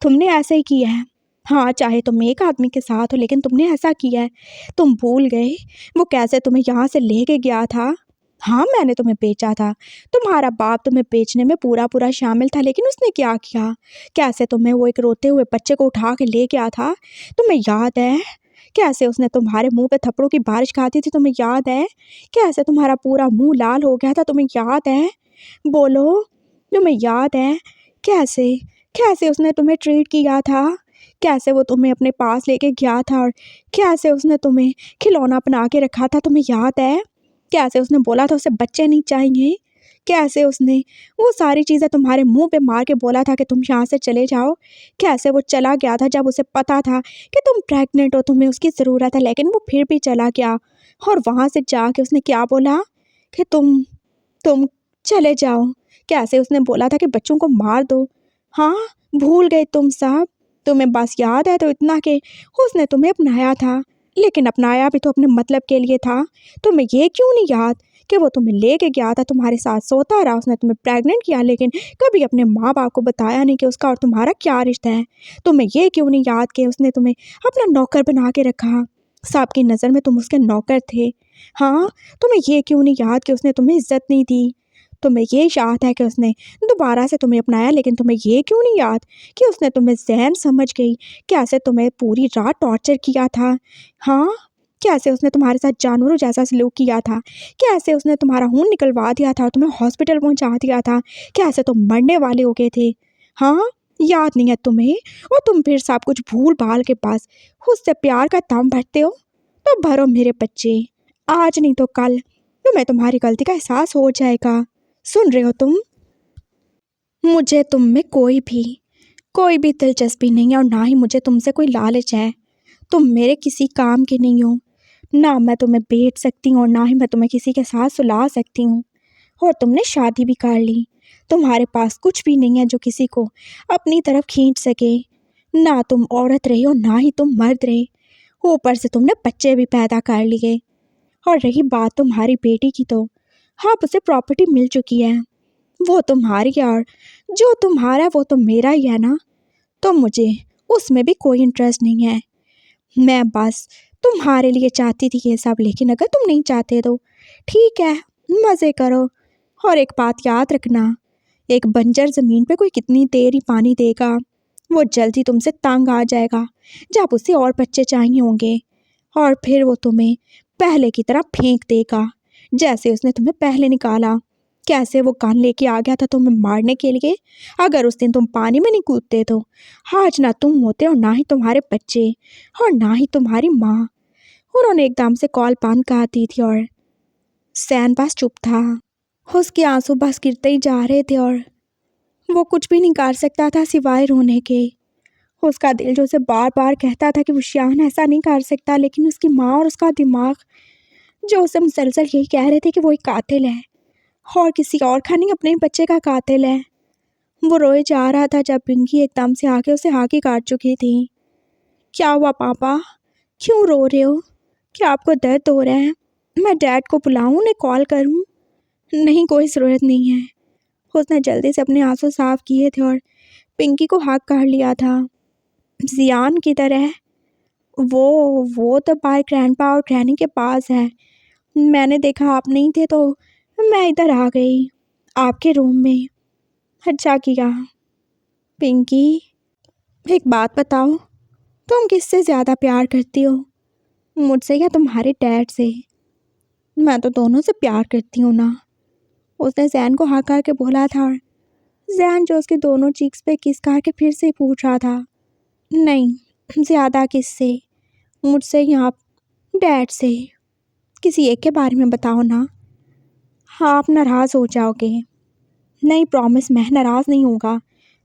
[SPEAKER 1] तुमने ऐसा ही किया है। हाँ, चाहे तुम एक आदमी के साथ हो, लेकिन तुमने ऐसा किया है। तुम भूल गए वो कैसे तुम्हें यहाँ से लेके गया था। हाँ, मैंने तुम्हें बेचा था, तुम्हारा बाप तुम्हें बेचने में पूरा पूरा शामिल था, लेकिन उसने क्या किया, कैसे तुम्हें वो एक रोते हुए बच्चे को उठा के ले गया था। तुम्हें याद है कैसे उसने तुम्हारे मुंह पे थप्पड़ों की बारिश खाती थी? तुम्हें याद है कैसे तुम्हारा पूरा मुंह लाल हो गया था? तुम्हें याद है? बोलो, तुम्हें याद है कैसे कैसे उसने तुम्हें ट्रीट किया था? कैसे वो तुम्हें अपने पास लेके गया था और कैसे उसने तुम्हें खिलौना बना के रखा था? तुम्हें याद है कैसे उसने बोला था उसे बच्चे नहीं चाहिए? कैसे उसने वो सारी चीज़ें तुम्हारे मुंह पे मार के बोला था कि तुम यहाँ से चले जाओ? कैसे वो चला गया था जब उसे पता था कि तुम प्रेग्नेंट हो, तुम्हें उसकी ज़रूरत है, लेकिन वो फिर भी चला गया। और वहाँ से जाके उसने क्या बोला कि तुम चले जाओ। कैसे उसने बोला था कि बच्चों को मार दो। हाँ, भूल गए तुम सब। तुम्हें बस याद है तो इतना कि उसने तुम्हें अपनाया था, लेकिन अपनाया भी तो अपने मतलब के लिए था। तुम्हें ये क्यों नहीं याद कि वो तुम्हें लेके गया था, तुम्हारे साथ सोता रहा, उसने तुम्हें प्रेग्नेंट किया, लेकिन कभी अपने माँ बाप को बताया नहीं कि उसका और तुम्हारा क्या रिश्ता है। तुम्हें ये क्यों नहीं याद कि उसने तुम्हें अपना नौकर बना के रखा, सबकी नज़र में तुम उसके नौकर थे। हाँ, तुम्हें ये क्यों नहीं याद कि उसने तुम्हें इज्जत नहीं दी। तुम्हें ये याद है कि उसने दोबारा से तुम्हें अपनाया, लेकिन तुम्हें ये क्यों नहीं याद कि उसने तुम्हें जहन समझ गई, कैसे तुम्हें पूरी रात टॉर्चर किया था। हाँ, कैसे उसने तुम्हारे साथ जानवरों जैसा सलूक किया था, कैसे उसने तुम्हारा खून निकलवा दिया था और तुम्हें हॉस्पिटल पहुंचा दिया था, कैसे तुम मरने वाले हो गए थे। हाँ, याद नहीं है तुम्हें, और तुम फिर सब कुछ भूल भाल के पास उससे प्यार का दम भरते हो। तो भरो मेरे बच्चे, आज नहीं तो कल तुम्हें तुम्हारी गलती का एहसास हो जाएगा। सुन रहे हो तुम? मुझे तुम में कोई भी दिलचस्पी नहीं है, और ना ही मुझे तुमसे कोई लालच है। तुम मेरे किसी काम के नहीं हो। ना मैं तुम्हें बेच सकती हूँ और ना ही मैं तुम्हें किसी के साथ सुला सकती हूँ। और तुमने शादी भी कर ली। तुम्हारे पास कुछ भी नहीं है जो किसी को अपनी तरफ खींच सके। ना तुम औरत रही हो, ना ही तुम मर्द रहे। ऊपर से तुमने बच्चे भी पैदा कर लिए। और रही बात तुम्हारी बेटी की, तो हाँ, उसे प्रॉपर्टी मिल चुकी है। वो तुम्हारी है, और जो तुम्हारा है वो तो मेरा ही है ना। तो मुझे उसमें भी कोई इंटरेस्ट नहीं है। मैं बस तुम्हारे लिए चाहती थी ये सब, लेकिन अगर तुम नहीं चाहते तो ठीक है, मज़े करो। और एक बात याद रखना, एक बंजर ज़मीन पे कोई कितनी देर ही पानी देगा। वो जल्दी तुमसे तंग आ जाएगा जब उसे और बच्चे चाहिए होंगे, और फिर वो तुम्हें पहले की तरह फेंक देगा जैसे उसने तुम्हें पहले निकाला। कैसे वो गन लेके आ गया था तुम्हें मारने के लिए। अगर उस दिन तुम पानी में नहीं कूदते तो आज ना तुम होते, और ना ही तुम्हारे बच्चे, और ना ही तुम्हारी माँ। उन्होंने एकदम से कॉल बंद कर दी थी, और सैन बस चुप था। उसके आंसू बस गिरते ही जा रहे थे, और वो कुछ भी नहीं कर सकता था सिवाय रोने के। उसका दिल जो उसे बार बार कहता था कि वो शियान ऐसा नहीं कर सकता, लेकिन उसकी माँ और उसका दिमाग जो उसे मुसलसल यही कह रहे थे कि वो एक कातिल है, और किसी और का नहीं, अपने बच्चे का कातिल है। वो रोए जा रहा था जब पिंकी एकदम से आके उसे आगे काट चुकी थी। क्या हुआ पापा, क्यों रो रहे हो? क्या आपको दर्द हो रहा है? मैं डैड को बुलाऊं, उन्हें कॉल करूं? नहीं, कोई ज़रूरत नहीं है। उसने जल्दी से अपने आंसू साफ किए थे और पिंकी को हाथ कर लिया था। जियान की तरह वो तो बाय ग्रैंडपा और ग्रैनी के पास है। मैंने देखा आप नहीं थे तो मैं इधर आ गई आपके रूम में। अच्छा किया। पिंकी, एक बात बताओ, तुम किससे ज़्यादा प्यार करती हो, मुझसे या तुम्हारे डैड से? मैं तो दोनों से प्यार करती हूँ ना, उसने जैन को हाँ करके बोला था, और जैन जो उसके दोनों चीक्स पे किस करके फिर से पूछ रहा था। नहीं, ज़्यादा किससे? मुझसे या डैड से? किसी एक के बारे में बताओ ना। हाँ, आप नाराज़ हो जाओगे। नहीं, प्रॉमिस, मैं नाराज़ नहीं होगा,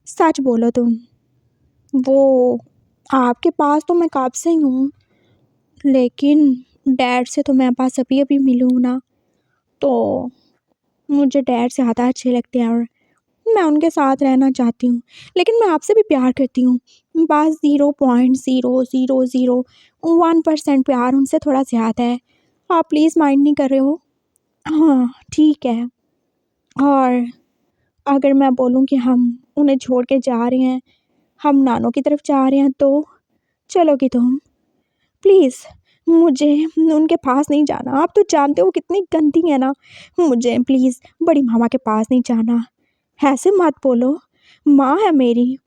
[SPEAKER 1] सच बोलो तुम। वो आपके पास तो मैं कब से ही हूँ, लेकिन डैड से तो मैं बस अभी अभी मिली हूँ ना, तो मुझे डैड से ज़्यादा अच्छे लगते हैं, और मैं उनके साथ रहना चाहती हूँ। लेकिन मैं आपसे भी प्यार करती हूँ, बस 0.0001% प्यार उनसे थोड़ा ज़्यादा है। आप प्लीज़ माइंड नहीं कर रहे हो? हाँ, ठीक है। और अगर मैं बोलूँ कि हम उन्हें छोड़ के जा रहे हैं, हम नानों की तरफ जा रहे हैं, तो चलोगी तुम? प्लीज़, मुझे उनके पास नहीं जाना। आप तो जानते हो कितनी गंदी है ना। मुझे प्लीज़ बड़ी मामा के पास नहीं जाना। ऐसे मत बोलो, माँ है मेरी।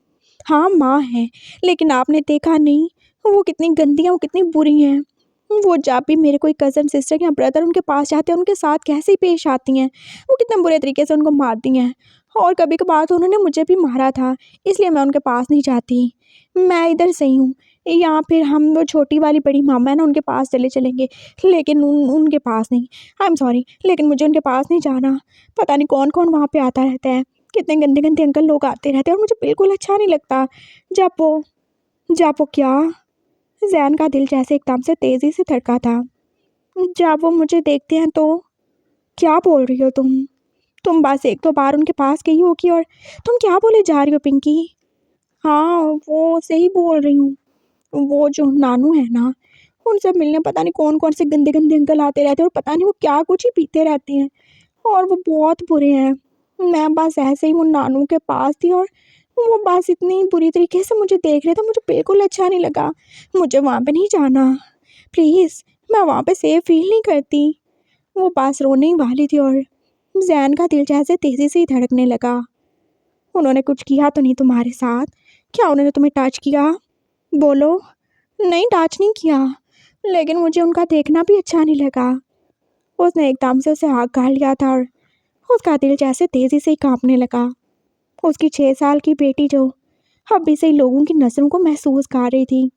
[SPEAKER 1] हाँ, माँ है, लेकिन आपने देखा नहीं वो कितनी गंदी हैं, वो कितनी बुरी हैं। वो जब भी मेरे कोई कज़न सिस्टर या ब्रदर उनके पास जाते हैं, उनके साथ कैसे पेश आती हैं। वो कितने बुरे तरीके से उनको मारती हैं, और कभी कभार तो उन्होंने मुझे भी मारा था, इसलिए मैं उनके पास नहीं जाती। मैं इधर से ही हूँ, या फिर हम वो छोटी वाली बड़ी मामा है ना, उनके पास चलेंगे, लेकिन उनके पास नहीं। आई एम सॉरी, लेकिन मुझे उनके पास नहीं जाना। पता नहीं कौन कौन वहाँ पे आता रहता है, कितने गंदे गंदे अंकल लोग आते रहते हैं, और मुझे बिल्कुल अच्छा नहीं लगता जब वो क्या। जैन का दिल जैसे एकदम से तेज़ी से धड़का था। जब वो मुझे देखते हैं तो। क्या बोल रही हो तुम बस एक दो बार उनके पास गई होगी, और तुम क्या बोले जा रही हो पिंकी? हाँ, वो सही बोल रही हूँ। वो जो नानू है ना, उनसे मिलने पता नहीं कौन कौन से गंदे गंदे अंकल आते रहते हैं और पता नहीं वो क्या कुछ ही पीते रहते हैं और वो बहुत बुरे हैं। मैं बस ऐसे ही वो नानू के पास थी और वो बस इतनी बुरी तरीके से मुझे देख रहे थे, मुझे बिल्कुल अच्छा नहीं लगा। मुझे वहाँ पे नहीं जाना, प्लीज़, मैं वहाँ पे सेफ फील नहीं करती। वो बस रोने ही वाली थी और जैन का दिल जैसे तेज़ी से ही धड़कने लगा। उन्होंने कुछ किया तो नहीं तुम्हारे साथ? क्या उन्होंने तुम्हें टच किया? बोलो। नहीं, टच नहीं किया, लेकिन मुझे उनका देखना भी अच्छा नहीं लगा। उसने एकदम से उसे हाथ गाड़ लिया था और उसका दिल जैसे तेज़ी से ही कांपने लगा। उसकी 6 साल की बेटी जो अभी से ही लोगों की नज़रों को महसूस कर रही थी,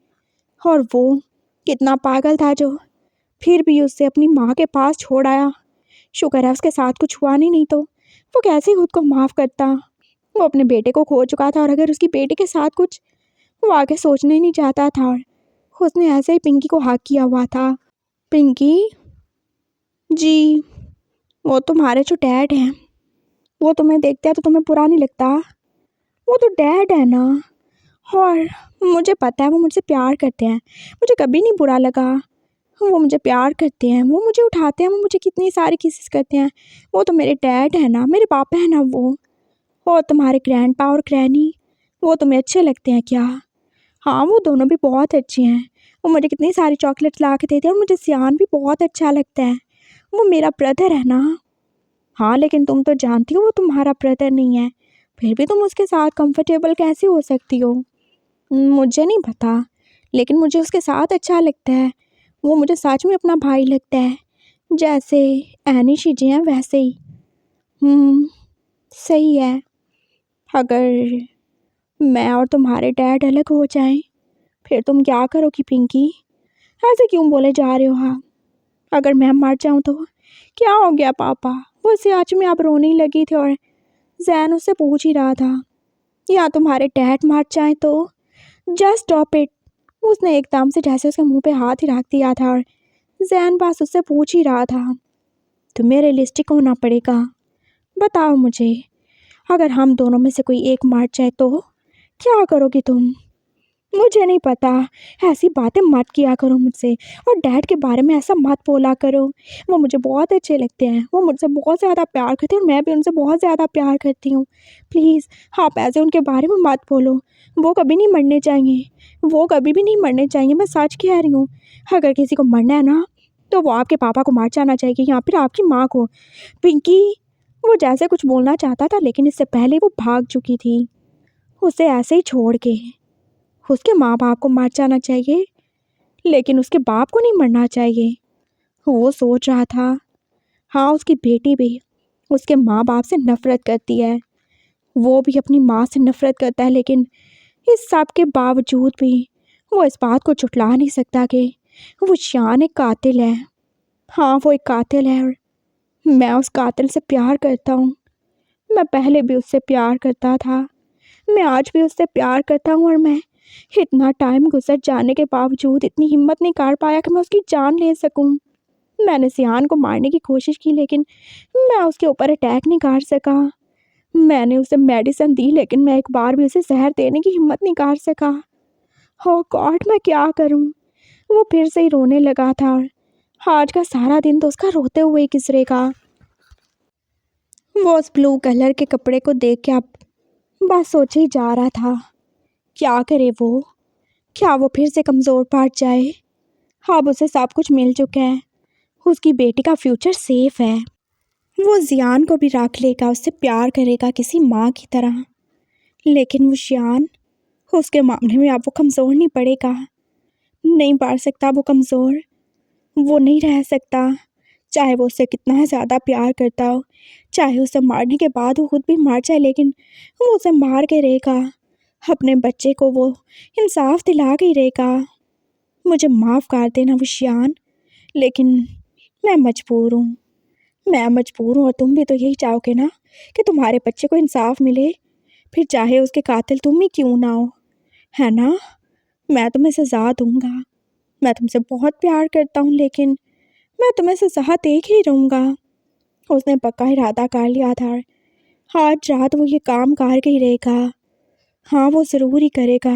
[SPEAKER 1] और वो कितना पागल था जो फिर भी उससे अपनी माँ के पास छोड़ आया। शुक्र है उसके साथ कुछ हुआ नहीं तो वो कैसे खुद को माफ़ करता। वो अपने बेटे को खो चुका था और अगर उसकी बेटी के साथ कुछ, वो आगे सोचना ही नहीं चाहता था। और उसने ऐसे ही पिंकी को हाक किया हुआ था। पिंकी जी, वो तुम्हारे जो डैड हैं, वो तुम्हें देखते हैं तो तुम्हें बुरा नहीं लगता? वो तो डैड है ना, और मुझे पता है वो मुझसे प्यार करते हैं, मुझे कभी नहीं बुरा लगा। वो मुझे प्यार करते हैं, वो मुझे उठाते हैं, वो मुझे कितनी सारी किसेस करते हैं। वो तो मेरे डैड है ना, मेरे पापा है ना वो। और तुम्हारे ग्रैंडपा और ग्रैनी, वो तुम्हें अच्छे लगते हैं क्या? हाँ, वो दोनों भी बहुत अच्छे हैं। वो मुझे कितनी सारी चॉकलेट्स ला के देते हैं और मुझे सियान भी बहुत अच्छा लगता है। वो मेरा ब्रदर है ना। हाँ, लेकिन तुम तो जानती हो वो तुम्हारा ब्रदर नहीं है, फिर भी तुम उसके साथ कंफर्टेबल कैसे हो सकती हो? मुझे नहीं पता, लेकिन मुझे उसके साथ अच्छा लगता है। वो मुझे सच में अपना भाई लगता है, जैसे ऐनी शीजी हैं वैसे ही। सही है। अगर मैं और तुम्हारे डैड अलग हो जाएं, फिर तुम क्या करोगी पिंकी? ऐसे क्यों बोले जा रहे हो? हाँ, अगर मैं मर जाऊं तो? क्या हो गया पापा? वो सच में आप रोने लगी थी और जैन उससे पूछ ही रहा था, या तुम्हारे डैड मर जाए तो? Just stop it. उसने एकदम से जैसे उसके मुंह पे हाथ ही रख दिया था और जैन बस उससे पूछ ही रहा था, तुम्हें रियलिस्टिक होना पड़ेगा। बताओ मुझे, अगर हम दोनों में से कोई एक मर जाए तो क्या करोगी तुम? मुझे नहीं पता, ऐसी बातें मत किया करो मुझसे, और डैड के बारे में ऐसा मत बोला करो। वो मुझे बहुत अच्छे लगते हैं, वो मुझसे बहुत ज़्यादा प्यार करते हैं और मैं भी उनसे बहुत ज़्यादा प्यार करती हूँ। प्लीज़ आप ऐसे उनके बारे में मत बोलो। वो कभी नहीं मरने चाहिए, वो कभी भी नहीं मरने चाहिए, मैं सच कह रही हूँ। अगर किसी को मरना है ना, तो वो आपके पापा को मार जाना चाहिए या फिर आपकी माँ को। पिंकी, वो जैसे कुछ बोलना चाहता था लेकिन इससे पहले वो भाग चुकी थी, उसे ऐसे ही छोड़ के। उसके माँ बाप को मार जाना चाहिए, लेकिन उसके बाप को नहीं मरना चाहिए। वो सोच रहा था, हाँ, उसकी बेटी भी उसके माँ बाप से नफ़रत करती है, वो भी अपनी माँ से नफ़रत करता है, लेकिन इस सब के बावजूद भी वो इस बात को झुठला नहीं सकता कि वो शान एक कातिल है। हाँ, वो एक कातिल है और मैं उस कातिल से प्यार करता हूँ। मैं पहले भी उससे प्यार करता था, मैं आज भी उससे प्यार करता हूँ, और मैं इतना टाइम गुजर जाने के बावजूद इतनी हिम्मत नहीं कर पाया कि मैं उसकी जान ले सकूं। मैंने सियान को मारने की कोशिश की, लेकिन मैं उसके ऊपर अटैक नहीं कर सका। मैंने उसे मेडिसिन दी, लेकिन मैं एक बार भी उसे जहर देने की हिम्मत नहीं कर सका। ओह गॉड, मैं क्या करूं? वो फिर से ही रोने लगा था और आज का सारा दिन तो उसका रोते हुए ही गुजरेगा। वो उस ब्लू कलर के कपड़े को देख के अब बस सोचे ही जा रहा था, क्या करे वो? क्या वो फिर से कमज़ोर पड़ जाए? अब उसे सब कुछ मिल चुका है, उसकी बेटी का फ्यूचर सेफ है। वो जियान को भी रख लेगा, उससे प्यार करेगा किसी माँ की तरह। लेकिन वो शियान, उसके मामले में अब वो कमज़ोर नहीं पड़ेगा, नहीं पड़ सकता वो कमज़ोर। वो नहीं रह सकता, चाहे वो उससे कितना ज़्यादा प्यार करता हो, चाहे उसे मारने के बाद वो खुद भी मार जाए, लेकिन वो उसे मार के रहेगा। अपने बच्चे को वो इंसाफ दिला के ही रहेगा। मुझे माफ़ कर देना विशियान, लेकिन मैं मजबूर हूँ, मैं मजबूर हूँ, और तुम भी तो यही चाहोगे ना कि तुम्हारे बच्चे को इंसाफ मिले, फिर चाहे उसके कातिल तुम ही क्यों ना हो, है ना? मैं तुम्हें सज़ा दूँगा, मैं तुमसे बहुत प्यार करता हूँ, लेकिन मैं तुम्हें सज़ा दे के ही रहूँगा। उसने पक्का इरादा कर लिया था, आज रात वो ये काम करके ही रहेगा। हाँ, वो ज़रूर ही करेगा।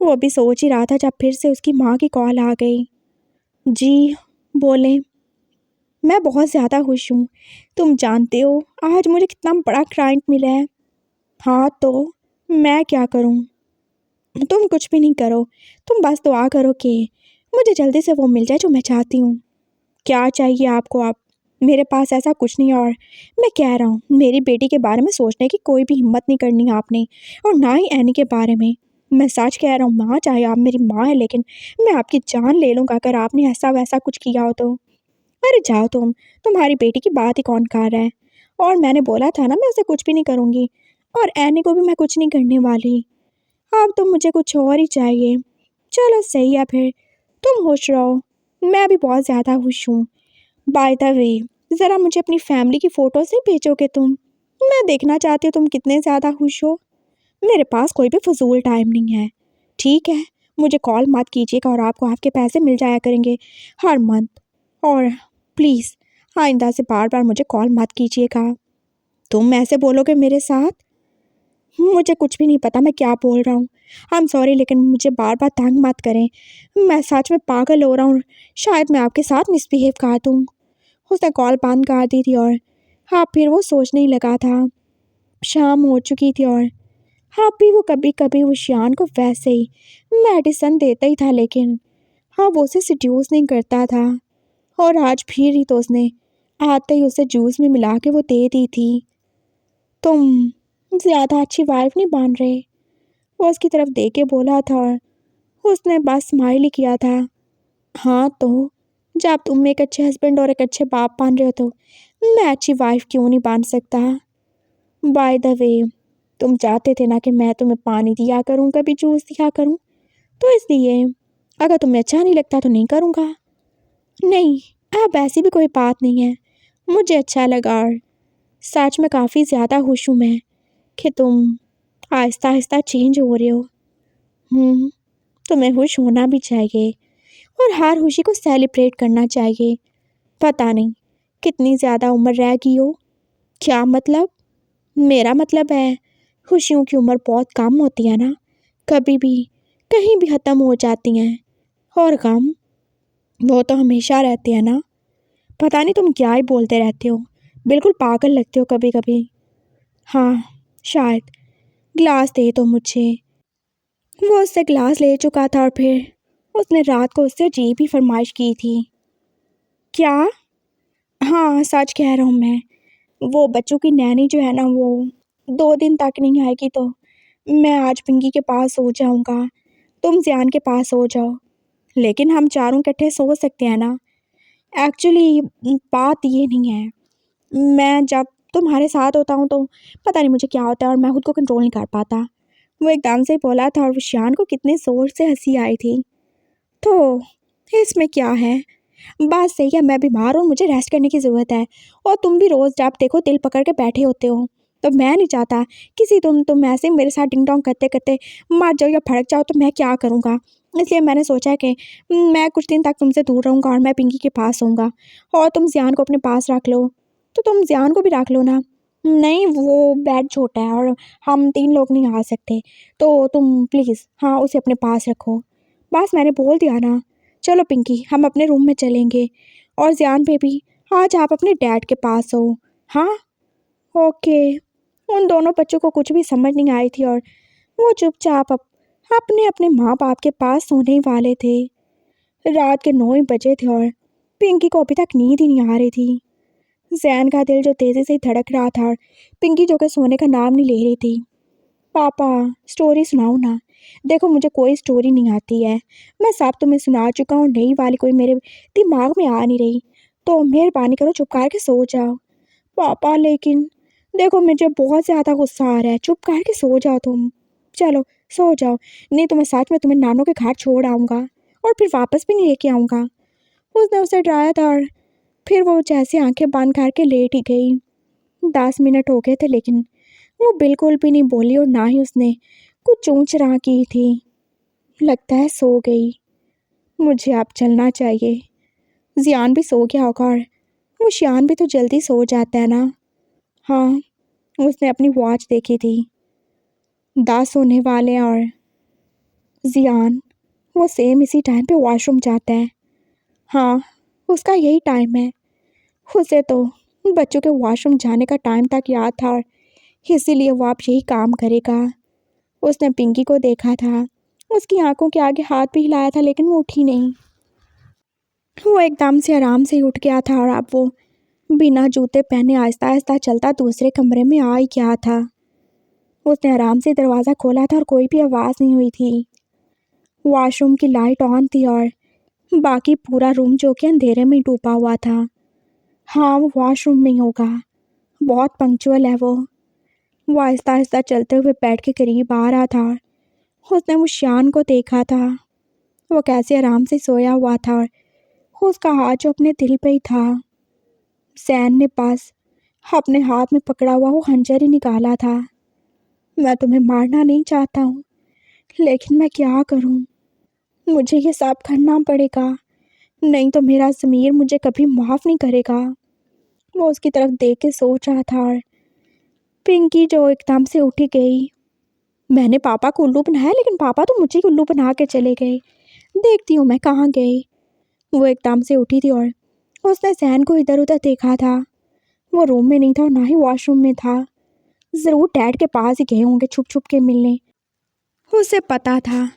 [SPEAKER 1] वो अभी सोच ही रहा था जब फिर से उसकी माँ की कॉल आ गई। जी बोले। मैं बहुत ज़्यादा खुश हूँ। तुम जानते हो आज मुझे कितना बड़ा क्लाइंट मिला है। हाँ तो मैं क्या करूँ? तुम कुछ भी नहीं करो, तुम बस दुआ करो कि मुझे जल्दी से वो मिल जाए जो मैं चाहती हूँ। क्या चाहिए आपको? आप मेरे पास ऐसा कुछ नहीं है, और मैं कह रहा हूँ मेरी बेटी के बारे में सोचने की कोई भी हिम्मत नहीं करनी है आपने, और ना ही एनी के बारे में। मैं सच कह रहा हूँ माँ, चाहे आप मेरी माँ है, लेकिन मैं आपकी जान ले लूँगा अगर आपने ऐसा वैसा कुछ किया हो तो। अरे जाओ तुम, तुम्हारी बेटी की बात ही कौन कर रहा है? और मैंने बोला था ना मैं उसे कुछ भी नहीं करूँगी, और एनी को भी मैं कुछ नहीं करने वाली। अब तो मुझे कुछ और ही चाहिए। चलो सही है फिर, तुम खुश रहो, मैं भी बहुत ज़्यादा खुश हूँ। बाय द वे, ज़रा मुझे अपनी फैमिली की फ़ोटोज़ नहीं भेजोगे तुम? मैं देखना चाहती हूँ तुम कितने ज़्यादा खुश हो। मेरे पास कोई भी फजूल टाइम नहीं है। ठीक है, मुझे कॉल मत कीजिएगा, और आपको आपके पैसे मिल जाया करेंगे हर मंथ। और प्लीज़ आइंदा से बार बार मुझे कॉल मत कीजिएगा। तुम ऐसे बोलोगे मेरे साथ? मुझे कुछ भी नहीं पता मैं क्या बोल रहा हूँ। आई एम सॉरी, लेकिन मुझे बार बार तंग मत करें। मैं सच में पागल हो रहा हूँ। शायद मैं आपके साथ मिसबिहेव कर दूँ। उसने कॉल बंद कर दी थी, और हाँ फिर वो सोचने ही लगा था। शाम हो चुकी थी, और हाँ भी वो कभी कभी उशियान को वैसे ही मेडिसिन देता ही था, लेकिन हाँ वो उसे सिड्यूस नहीं करता था। और आज फिर ही तो उसने आते ही उसे जूस में मिला के वो दे दी थी। तुम ज़्यादा अच्छी वाइफ नहीं बन रहे, वो उसकी तरफ देख के बोला था, और उसने बस स्माइल ही किया था। हाँ तो जब तुम एक अच्छे हस्बैंड और एक अच्छे बाप बन रहे हो तो मैं अच्छी वाइफ क्यों नहीं बन सकता? बाय द वे, तुम चाहते थे ना कि मैं तुम्हें पानी दिया करूँ, कभी जूस दिया करूँ, तो इसलिए अगर तुम्हें अच्छा नहीं लगता तो नहीं करूँगा। नहीं, अब ऐसी भी कोई बात नहीं है। मुझे अच्छा लगा, और सच में काफ़ी ज़्यादा खुश हूँ मैं कि तुम आहिस्ता आहिस्ता चेंज हो रहे हो। तुम्हें खुश होना भी चाहिए, और हर खुशी को सेलिब्रेट करना चाहिए। पता नहीं कितनी ज़्यादा उम्र रह गई हो। क्या मतलब? मेरा मतलब है खुशियों की उम्र बहुत कम होती है ना, कभी भी कहीं भी ख़त्म हो जाती हैं। और गम, वो तो हमेशा रहते हैं ना। पता नहीं तुम क्या ही बोलते रहते हो, बिल्कुल पागल लगते हो कभी कभी। हाँ शायद। ग्लास दे तो मुझे। वो उससे ग्लास ले चुका था, और फिर उसने रात को उससे अजीब ही फरमाइश की थी। क्या? हाँ सच कह रहा हूँ मैं। वो बच्चों की नैनी जो है ना, वो 2 दिन तक नहीं आएगी, तो मैं आज पिंकी के पास सो जाऊँगा, तुम ज़ियान के पास सो जाओ। लेकिन हम चारों इकट्ठे सो सकते हैं ना? एक्चुअली बात ये नहीं है, मैं जब तुम्हारे साथ होता हूँ तो पता नहीं मुझे क्या होता है, और मैं खुद को कंट्रोल नहीं कर पाता। वो एकदम से बोला था, और शान को कितने ज़ोर से हंसी आई थी। तो इसमें क्या है? बात सही है, मैं बीमार हूँ, मुझे रेस्ट करने की ज़रूरत है, और तुम भी रोज़ जब देखो दिल पकड़ के बैठे होते हो। तो मैं नहीं चाहता किसी तुम ऐसे ही मेरे साथ डिंग डोंग करते करते मर जाओ या भड़क जाओ, तो मैं क्या करूँगा? इसलिए मैंने सोचा है कि मैं कुछ दिन तक तुमसे दूर रहूँगा, और मैं पिंकी के पास होऊंगा, और तुम ज़ियान को अपने पास रख लो। तो तुम ज़ियान को भी रख लो ना। नहीं, वो बेड छोटा है, और हम 3 लोग नहीं आ सकते, तो तुम प्लीज़ हाँ उसे अपने पास रखो। बस मैंने बोल दिया ना। चलो पिंकी, हम अपने रूम में चलेंगे, और ज़ियान बेबी आज आप अपने डैड के पास हो। हाँ ओके। उन दोनों बच्चों को कुछ भी समझ नहीं आई थी, और वो चुपचाप अपने अपने माँ बाप के पास सोने ही वाले थे। रात के 9 ही बजे थे, और पिंकी को अभी तक नींद ही नहीं आ रही थी। जैन का दिल जो तेज़ी से धड़क रहा था, और पिंकी जो कि सोने का नाम नहीं ले रही थी। पापा स्टोरी सुनाओ ना। देखो मुझे कोई स्टोरी नहीं आती है, मैं सब तुम्हें सुना चुका हूँ, नई वाली कोई मेरे दिमाग में आ नहीं रही, तो मेहरबानी करो चुप करके सो जाओ। पापा लेकिन देखो मुझे बहुत ज़्यादा गुस्सा आ रहा है, चुप करके सो जाओ तुम। चलो सो जाओ, नहीं तो मैं साथ में तुम्हें नानों के घर छोड़ आऊँगा, और फिर वापस भी नहीं लेके आऊँगा। उसने उसे डराया था, और फिर वो जैसे आंखें बंद करके लेट ही गई। 10 मिनट हो गए थे, लेकिन वो बिल्कुल भी नहीं बोली, और ना ही उसने कुछ चूं चरा की थी। लगता है सो गई। मुझे अब चलना चाहिए। जियान भी सो गया होगा, और वो शियान भी तो जल्दी सो जाता है ना। हाँ, उसने अपनी वॉच देखी थी, 10 होने वाले हैं, और जियान, वो सेम इसी टाइम पे वॉशरूम जाता है। हाँ, उसका यही टाइम है। उसे तो बच्चों के वॉशरूम जाने का टाइम तक याद था और इसीलिए वो आप यही काम करेगा। उसने पिंकी को देखा था, उसकी आंखों के आगे हाथ भी हिलाया था लेकिन वो उठी नहीं। वो एकदम से आराम से उठ गया था और अब वो बिना जूते पहने आहिस्ता आहिस्ता चलता दूसरे कमरे में आ ही गया था। उसने आराम से दरवाज़ा खोला था और कोई भी आवाज़ नहीं हुई थी। वॉशरूम की लाइट ऑन थी और बाकी पूरा रूम जो कि अंधेरे में डूबा हुआ था। हाँ, वो वॉशरूम में ही होगा। बहुत पंक्चुअल है वो। वो आहिस्ता आहिस्ता चलते हुए बेड के करीब आ रहा था। उसने वो शान को देखा था, वो कैसे आराम से सोया हुआ था और उसका हाथ जो अपने दिल पे ही था। जैन ने पास अपने हाथ में पकड़ा हुआ वो खंजर ही निकाला था। मैं तुम्हें मारना नहीं चाहता हूँ, लेकिन मैं क्या करूँ, मुझे ये सब करना पड़ेगा, नहीं तो मेरा ज़मीर मुझे कभी माफ़ नहीं करेगा। वो उसकी तरफ देख के सोच रहा था और पिंकी जो एकदम से उठी गई। मैंने पापा को उल्लू बनाया लेकिन पापा तो मुझे ही उल्लू बना के चले गए। देखती हूँ मैं कहाँ गई। वो एकदम से उठी थी और उसने जैन को इधर उधर देखा था। वो रूम में नहीं था और ना ही वॉशरूम में था। ज़रूर डैड के पास ही गए होंगे छुप छुप के मिलने। उसे पता था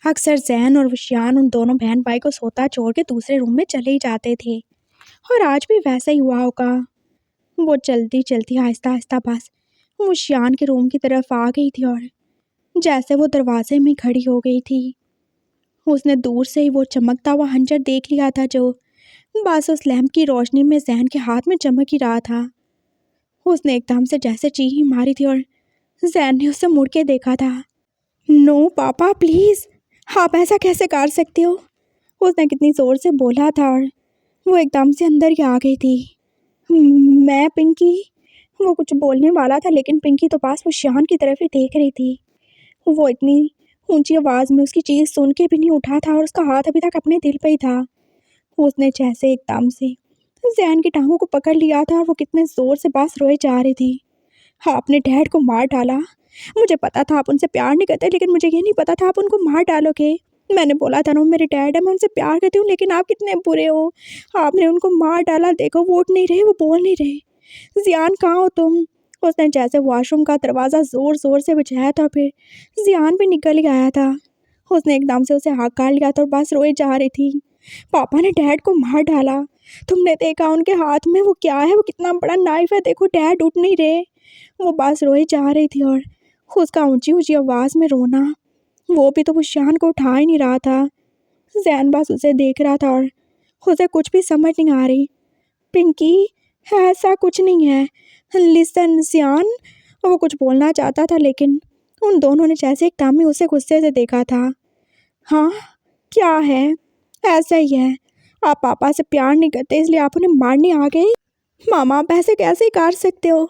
[SPEAKER 1] अक्सर जैन और विशियान उन दोनों बहन भाई को सोता छोड़ के दूसरे रूम में चले ही जाते थे और आज भी वैसा ही हुआ होगा। वो चलती चलती आहिस्ता आहिस्ता बस विशियान के रूम की तरफ आ गई थी और जैसे वो दरवाजे में खड़ी हो गई थी, उसने दूर से ही वो चमकता हुआ खंजर देख लिया था जो बस उस लैंप की रोशनी में जैन के हाथ में चमक ही रहा था। उसने एकदम से जैसे चीख मारी थी और जैन ने उसे मुड़ के देखा था। नो पापा प्लीज़, आप ऐसा कैसे कर सकते हो, उसने कितनी ज़ोर से बोला था और वो एकदम से अंदर ही आ गई थी। मैं पिंकी, वो कुछ बोलने वाला था लेकिन पिंकी तो पास वो शान की तरफ ही देख रही थी। वो इतनी ऊंची आवाज़ में उसकी चीज़ सुन के भी नहीं उठा था और उसका हाथ अभी तक अपने दिल पे ही था। उसने जैसे एकदम से जैन की टांगों को पकड़ लिया था और वो कितने ज़ोर से बस रोए जा रही थी। आपने डैड को मार डाला, मुझे पता था आप उनसे प्यार नहीं करते लेकिन मुझे ये नहीं पता था आप उनको मार डालोगे। मैंने बोला था ना मेरे डैड है, मैं उनसे प्यार करती हूँ लेकिन आप कितने बुरे हो, आपने उनको मार डाला। देखो वो उठ नहीं रहे, वो बोल नहीं रहे। जियान कहाँ हो तुम, उसने जैसे वॉशरूम का दरवाज़ा ज़ोर ज़ोर से बजाया था फिर जियान भी निकल ही आया था। उसने एकदम से उसे हाथ काट लिया था और बस रोए जा रही थी। पापा ने डैड को मार डाला, तुमने देखा उनके हाथ में वो क्या है, वो कितना बड़ा नाइफ है, देखो डैड उठ नहीं रहे। वो बस रोई जा रही थी और उसका ऊंची ऊंची आवाज़ में रोना, वो भी तो वो शान को उठा ही नहीं रहा था। जैन बस उसे देख रहा था और उसे कुछ भी समझ नहीं आ रही। पिंकी, ऐसा कुछ नहीं है, लिसन जियान, वो कुछ बोलना चाहता था लेकिन उन दोनों ने जैसे एकदम ही उसे गुस्से से देखा था। हाँ, क्या है, ऐसा ही है, आप पापा से प्यार नहीं करते इसलिए आप उन्हें मारने आ गए। मामा आप ऐसे कैसे कर सकते हो,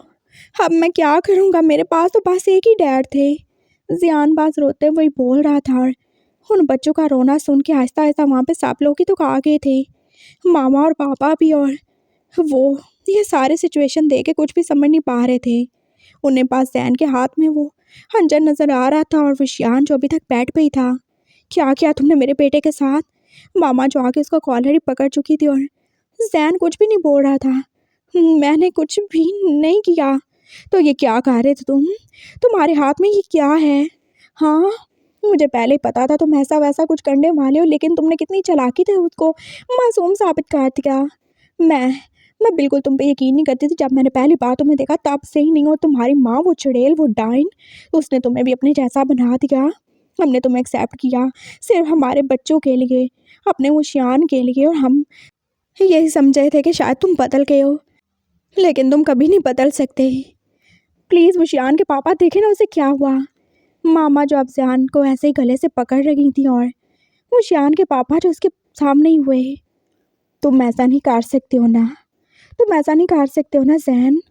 [SPEAKER 1] अब मैं क्या करूँगा, मेरे पास तो बस एक ही डैड थे। जियान बाज रोते हुए बोल रहा था और उन बच्चों का रोना सुन के आहिस्ता आहिस्ता वहाँ पे सब लोग ही तो आ गए थे, मामा और पापा भी। और वो ये सारे सिचुएशन देख के कुछ भी समझ नहीं पा रहे थे। उन्हें पास जैन के हाथ में वो खंजर नज़र आ रहा था और विशियान जो अभी तक बेड पे ही था। क्या किया तुमने मेरे बेटे के साथ, मामा जो आके उसका कॉलर ही पकड़ चुकी थी और जैन कुछ भी नहीं बोल रहा था। मैंने कुछ भी नहीं किया। तो ये क्या कह रहे थे तुम, तुम्हारे हाथ में ये क्या है। हाँ, मुझे पहले ही पता था तुम ऐसा वैसा कुछ करने वाले हो लेकिन तुमने कितनी चालाकी से उसको मासूम साबित कर दिया। मैं बिल्कुल तुम पे यकीन नहीं करती थी, जब मैंने पहली बार तुम्हें देखा तब से ही नहीं। हो तुम्हारी माँ वो चुड़ैल, वो डाइन, उसने तुम्हें भी अपने जैसा बना दिया। हमने तुम्हें एक्सेप्ट किया सिर्फ हमारे बच्चों के लिए, अपने वो शियान के लिए, और हम यही समझे थे कि शायद तुम बदल गए हो लेकिन तुम कभी नहीं बदल सकते। प्लीज़ वो शियान के पापा देखे ना उसे क्या हुआ। मामा जो अब जियान को ऐसे ही गले से पकड़ रही थी और वो शियान के पापा जो उसके सामने ही हुए। तुम ऐसा नहीं कर सकते हो ना, तुम ऐसा नहीं कर सकते हो ना जैन।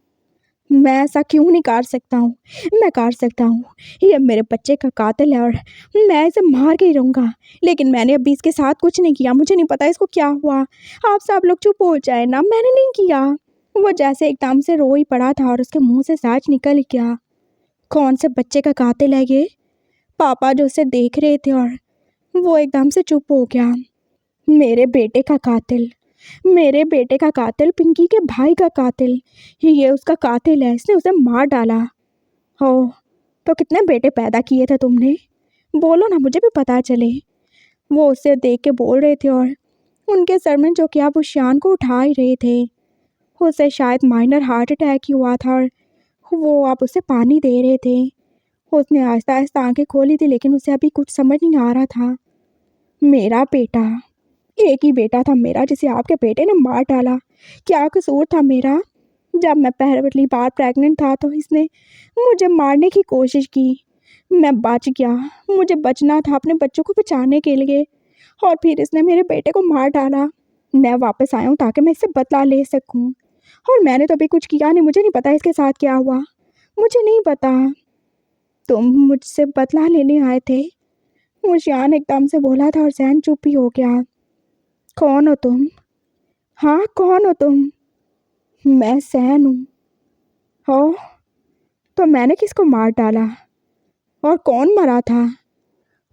[SPEAKER 1] मैं ऐसा क्यों नहीं कर सकता हूँ, मैं कर सकता हूँ। ये मेरे बच्चे का कातिल है और मैं इसे मार के ही रहूँगा, लेकिन मैंने अभी इसके साथ कुछ नहीं किया, मुझे नहीं पता इसको क्या हुआ। आप सब लोग चुप हो जाए ना, मैंने नहीं किया। वो जैसे एकदम से रो ही पड़ा था और उसके मुंह से सच निकल गया। कौन से बच्चे का कातिल है ये, पापा जो उसे देख रहे थे और वो एकदम से चुप हो गया। मेरे बेटे का कातिल, पिंकी के भाई का कातिल, ये उसका कातिल है, इसने उसे मार डाला। हो, तो कितने बेटे पैदा किए थे तुमने? बोलो ना, मुझे भी पता चले। वो उसे देख के बोल रहे थे और उनके सर में जो क्या वो शान को उठा ही रहे थे। उसे शायद माइनर हार्ट अटैक ही हुआ था और वो आप उसे पानी दे रहे थे। उसने आहिस्ता आहिस्ता आंखें खोली थी, लेकिन उसे अभी कुछ समझ नहीं आ रहा था। मेरा बेटा, एक ही बेटा था मेरा, जिसे आपके बेटे ने मार डाला। क्या कसूर था मेरा? जब मैं पहली बार प्रेग्नेंट था तो इसने मुझे मारने की कोशिश की। मैं बच गया, मुझे बचना था अपने बच्चों को बचाने के लिए, और फिर इसने मेरे बेटे को मार डाला। मैं वापस आया हूँ ताकि मैं इससे बदला ले सकूँ, और मैंने तो अभी कुछ किया नहीं। मुझे नहीं पता इसके साथ क्या हुआ, मुझे नहीं पता। तुम मुझसे बदला लेने आए थे? मुशियान एकदम से बोला था और जैन चुप ही हो गया। कौन हो तुम? हाँ, कौन हो तुम? मैं सैन हूँ। हो, तो मैंने किसको मार डाला? और कौन मरा था?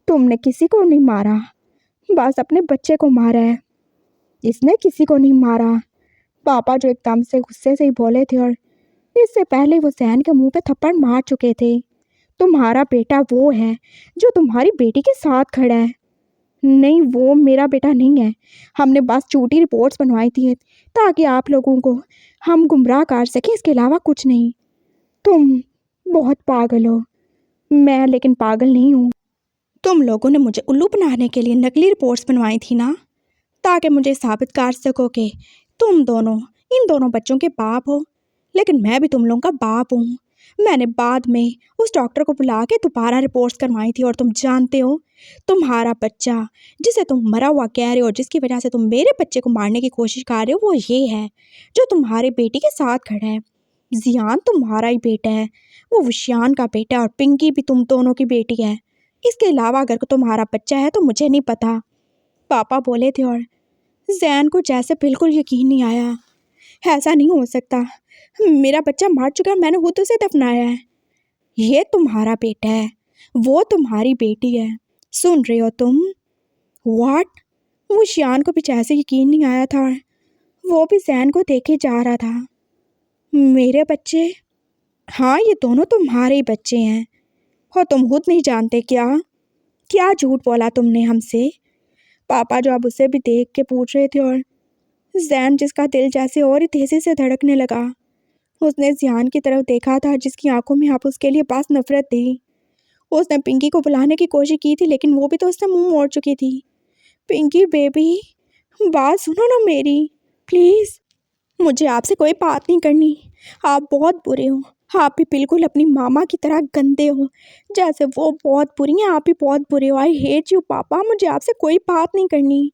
[SPEAKER 1] तुमने किसी को नहीं मारा, बस अपने बच्चे को मारा है। इसने किसी को नहीं मारा। पापा जो एकदम से गुस्से से ही बोले थे, और इससे पहले वो सैन के मुंह पे थप्पड़ मार चुके थे। तुम्हारा बेटा वो है जो तुम्हारी बेटी के साथ खड़ा है। नहीं, वो मेरा बेटा नहीं है। हमने बस झूठी रिपोर्ट्स बनवाई थी ताकि आप लोगों को हम गुमराह कर सकें, इसके अलावा कुछ नहीं। तुम बहुत पागल हो। मैं लेकिन पागल नहीं हूँ। तुम लोगों ने मुझे उल्लू बनाने के लिए नकली रिपोर्ट्स बनवाई थी ना, ताकि मुझे साबित कर सको कि तुम दोनों इन दोनों बच्चों के बाप हो। लेकिन मैं भी तुम लोगों का बाप हूँ। मैंने बाद में उस डॉक्टर को बुला के दोबारा रिपोर्ट्स करवाई थी, और तुम जानते हो, तुम्हारा बच्चा जिसे तुम मरा हुआ कह रहे हो, जिसकी वजह से तुम मेरे बच्चे को मारने की कोशिश कर रहे हो, वो ये है जो तुम्हारे बेटी के साथ खड़ा है। जियान तुम्हारा ही बेटा है, वो विशियान का बेटा है, और पिंकी भी तुम दोनों की बेटी है। इसके अलावा अगर तुम्हारा बच्चा है तो मुझे नहीं पता, पापा बोले थे। और जैन को जैसे बिल्कुल यकीन नहीं आया। ऐसा नहीं हो सकता, मेरा बच्चा मर चुका है, मैंने खुद उसे दफनाया है। ये तुम्हारा बेटा है, वो तुम्हारी बेटी है। सुन रहे हो तुम? व्हाट? वो शियान को भी जैसे यकीन नहीं आया था, और वो भी जैन को देखे जा रहा था। मेरे बच्चे? हाँ, ये दोनों तुम्हारे ही बच्चे हैं, और तुम खुद नहीं जानते क्या? क्या झूठ बोला तुमने हमसे? पापा जो अब उसे भी देख के पूछ रहे थे, और जैन जिसका दिल जैसे और ही तेजी से धड़कने लगा। उसने जियान की तरफ देखा था, जिसकी आंखों में अब उसके लिए बस नफरत थी। उसने पिंकी को बुलाने की कोशिश की थी, लेकिन वो भी तो उससे मुंह मोड़ चुकी थी। पिंकी बेबी, बात सुनो ना मेरी, प्लीज़। मुझे आपसे कोई बात नहीं करनी। आप बहुत बुरे हो। आप भी बिल्कुल अपनी मामा की तरह गंदे हो। जैसे वो बहुत बुरी हैं, आप भी बहुत बुरे हो। आई हेट यू पापा, मुझे आपसे कोई बात नहीं करनी।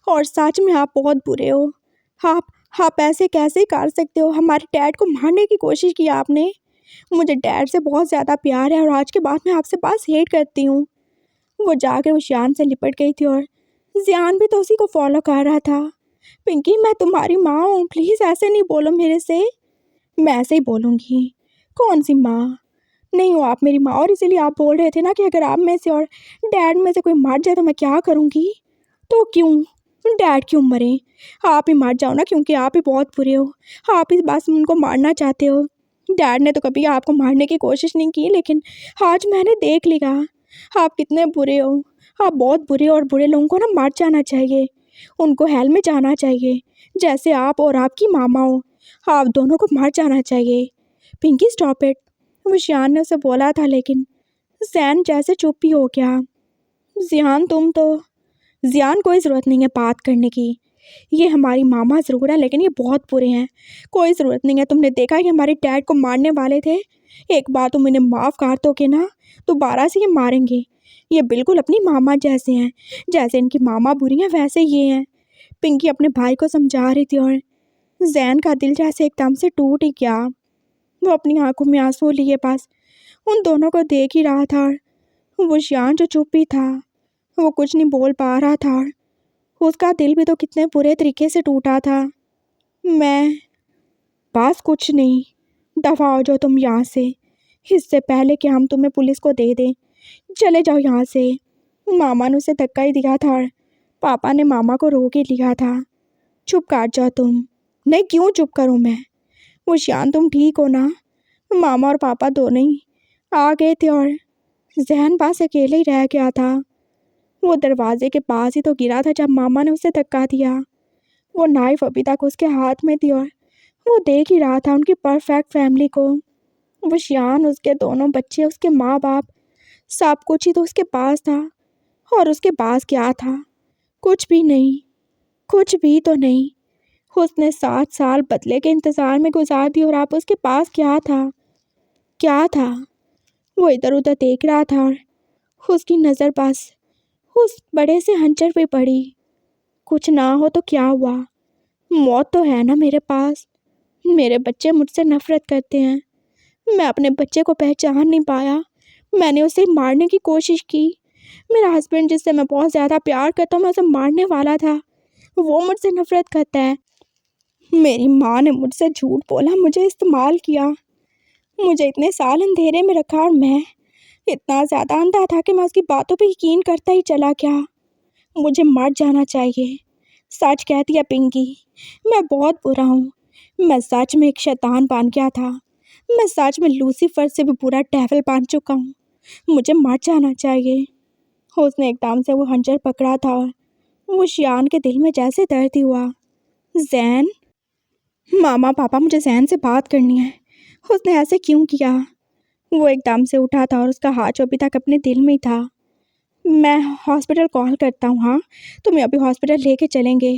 [SPEAKER 1] और सच में आप बहुत बुरे हो। आप आप ऐसे कैसे कर सकते हो? हमारे डैड को मारने की कोशिश की आपने। मुझे डैड से बहुत ज़्यादा प्यार है, और आज के बाद मैं आपसे बस हेट करती हूँ। वो जाकर उस जियान से लिपट गई थी, और जियान भी तो उसी को फॉलो कर रहा था। पिंकी, मैं तुम्हारी माँ हूँ, प्लीज़ ऐसे नहीं बोलो मेरे से। मैं ऐसे ही बोलूँगी। कौन सी माँ? नहीं हो आप मेरी माँ, और इसीलिए आप बोल रहे थे ना कि अगर आप में से और डैड में से कोई मर जाए तो मैं क्या करूँगी। तो क्यों डैड क्यों मरे? आप ही मर जाओ ना, क्योंकि आप ही बहुत बुरे हो। आप इस बात में उनको मारना चाहते हो। डैड ने तो कभी आपको मारने की कोशिश नहीं की, लेकिन आज मैंने देख लिया आप कितने बुरे हो। आप बहुत बुरे हो, और बुरे लोगों को ना मर जाना चाहिए, उनको हेल में जाना चाहिए, जैसे आप और आपकी मामा हो। आप दोनों को मर जाना चाहिए। पिंकी स्टॉप इट, विशान ने उसे बोला था, लेकिन जैन जैसे चुप ही हो गया। जियान तुम तो जियान कोई ज़रूरत नहीं है बात करने की। ये हमारी मामा ज़रूर है, लेकिन ये बहुत बुरे हैं। कोई ज़रूरत नहीं है। तुमने देखा कि हमारे डैड को मारने वाले थे। एक बार तुम इन्हें माफ़ कर दोगे ना, दोबारा से ये मारेंगे। ये बिल्कुल अपनी मामा जैसे हैं। जैसे इनकी मामा बुरी हैं, वैसे ये हैं। पिंकी अपने भाई को समझा रही थी, और जैन का दिल जैसे एकदम से टूट ही गया। वो अपनी आंखों में आंसू लिए बस उन दोनों को देख ही रहा था। वो शियान जो चुप ही था, वो कुछ नहीं बोल पा रहा था। उसका दिल भी तो कितने बुरे तरीके से टूटा था। मैं बस कुछ नहीं, दफा हो जाओ तुम यहाँ से, इससे पहले कि हम तुम्हें पुलिस को दे दें। चले जाओ यहाँ से। मामा ने उसे धक्का ही दिया था और पापा ने मामा को रोक ही लिया था। चुप कर जाओ तुम। नहीं, क्यों चुप करूं मैं? वो शान, तुम ठीक हो ना? मामा और पापा दोनों ही आ गए थे और जहन पास अकेले ही रह गया था। वो दरवाजे के पास ही तो गिरा था जब मामा ने उसे धक्का दिया। वो नाइफ अभी तक उसके हाथ में थी और वो देख ही रहा था उनकी परफेक्ट फैमिली को। वो शान, उसके दोनों बच्चे, उसके माँ बाप, सब कुछ ही तो उसके पास था। और उसके पास क्या था? कुछ भी नहीं, कुछ भी तो नहीं। उसने 7 साल बदले के इंतज़ार में गुजार दिए और अब उसके पास क्या था? क्या था? वो इधर उधर देख रहा था और उसकी नज़र बस उस बड़े से हंचर पे पड़ी। कुछ ना हो तो क्या हुआ? मौत तो है ना मेरे पास। मेरे बच्चे मुझसे नफरत करते हैं। मैं अपने बच्चे को पहचान नहीं पाया। मैंने उसे मारने की कोशिश की। मेरा हस्बैंड, जिससे मैं बहुत ज़्यादा प्यार करता हूँ, मैं उसे मारने वाला था। वो मुझसे नफरत करता है। मेरी माँ ने मुझसे झूठ बोला, मुझे इस्तेमाल किया, मुझे इतने साल अंधेरे में रखा और मैं इतना ज़्यादा अंधा था कि मैं उसकी बातों पे यकीन करता ही चला गया। मुझे मर जाना चाहिए। सच कहती है पिंकी, मैं बहुत बुरा हूँ। मैं सच में एक शैतान बन गया था। मैं सच में लूसीफर से भी बुरा डेविल बन चुका हूँ। मुझे मर जाना चाहिए। उसने एकदम से वो खंजर पकड़ा था और वो शियान के दिल में जैसे दर्द ही हुआ। जैन, मामा पापा, मुझे जैन से बात करनी है। उसने ऐसे क्यों किया? वो एकदम से उठा था और उसका हाथ जो अभी तक अपने दिल में ही था। मैं हॉस्पिटल कॉल करता हूँ। हाँ, तुम्हें अभी हॉस्पिटल लेके चलेंगे।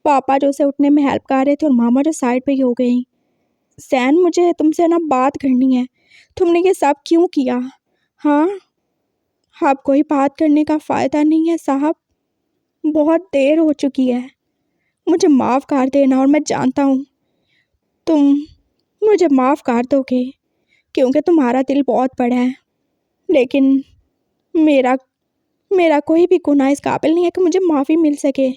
[SPEAKER 1] पापा जो उसे उठने में हेल्प कर रहे थे और मामा जो साइड पे ही हो गई। जैन, मुझे तुमसे ना बात करनी है। तुमने ये सब क्यों किया? हाँ, अब कोई बात करने का फ़ायदा नहीं है साहब। बहुत देर हो चुकी है। मुझे माफ़ कर देना और मैं जानता हूँ तुम मुझे माफ़ कर दोगे क्योंकि तुम्हारा दिल बहुत बड़ा है। लेकिन मेरा मेरा कोई भी गुनाह इस काबिल नहीं है कि मुझे माफ़ी मिल सके।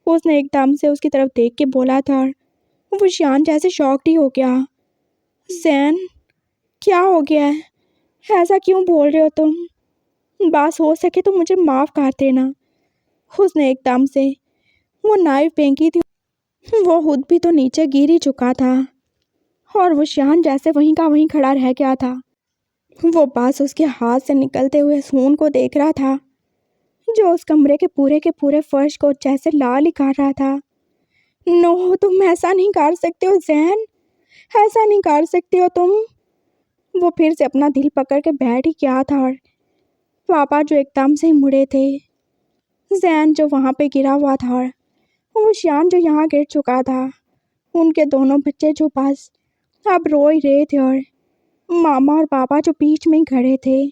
[SPEAKER 1] उसने एकदम से उसकी तरफ देख के बोला था और वो शान जैसे शॉक्ड ही हो गया। जैन, क्या हो गया है? ऐसा क्यों बोल रहे हो तुम? बस हो सके तो मुझे माफ़ कर देना। उसने एकदम से वो नाइफ फेंकी थी। वो खुद भी तो नीचे गिर ही चुका था और वो शान जैसे वहीं का वहीं खड़ा रह गया था। वो बस उसके हाथ से निकलते हुए खून को देख रहा था जो उस कमरे के पूरे फर्श को जैसे लाल ही कर रहा था। नो, तुम ऐसा नहीं कर सकते हो जैन, ऐसा नहीं कर सकते हो तुम। वो फिर से अपना दिल पकड़ के बैठ ही गया था और पापा जो एकदम से ही मुड़े थे। जैन जो वहाँ पे गिरा हुआ था और वो शान जो यहाँ गिर चुका था। उनके दोनों बच्चे जो बस अब रो ही रहे थे और मामा और पापा जो बीच में ही खड़े थे।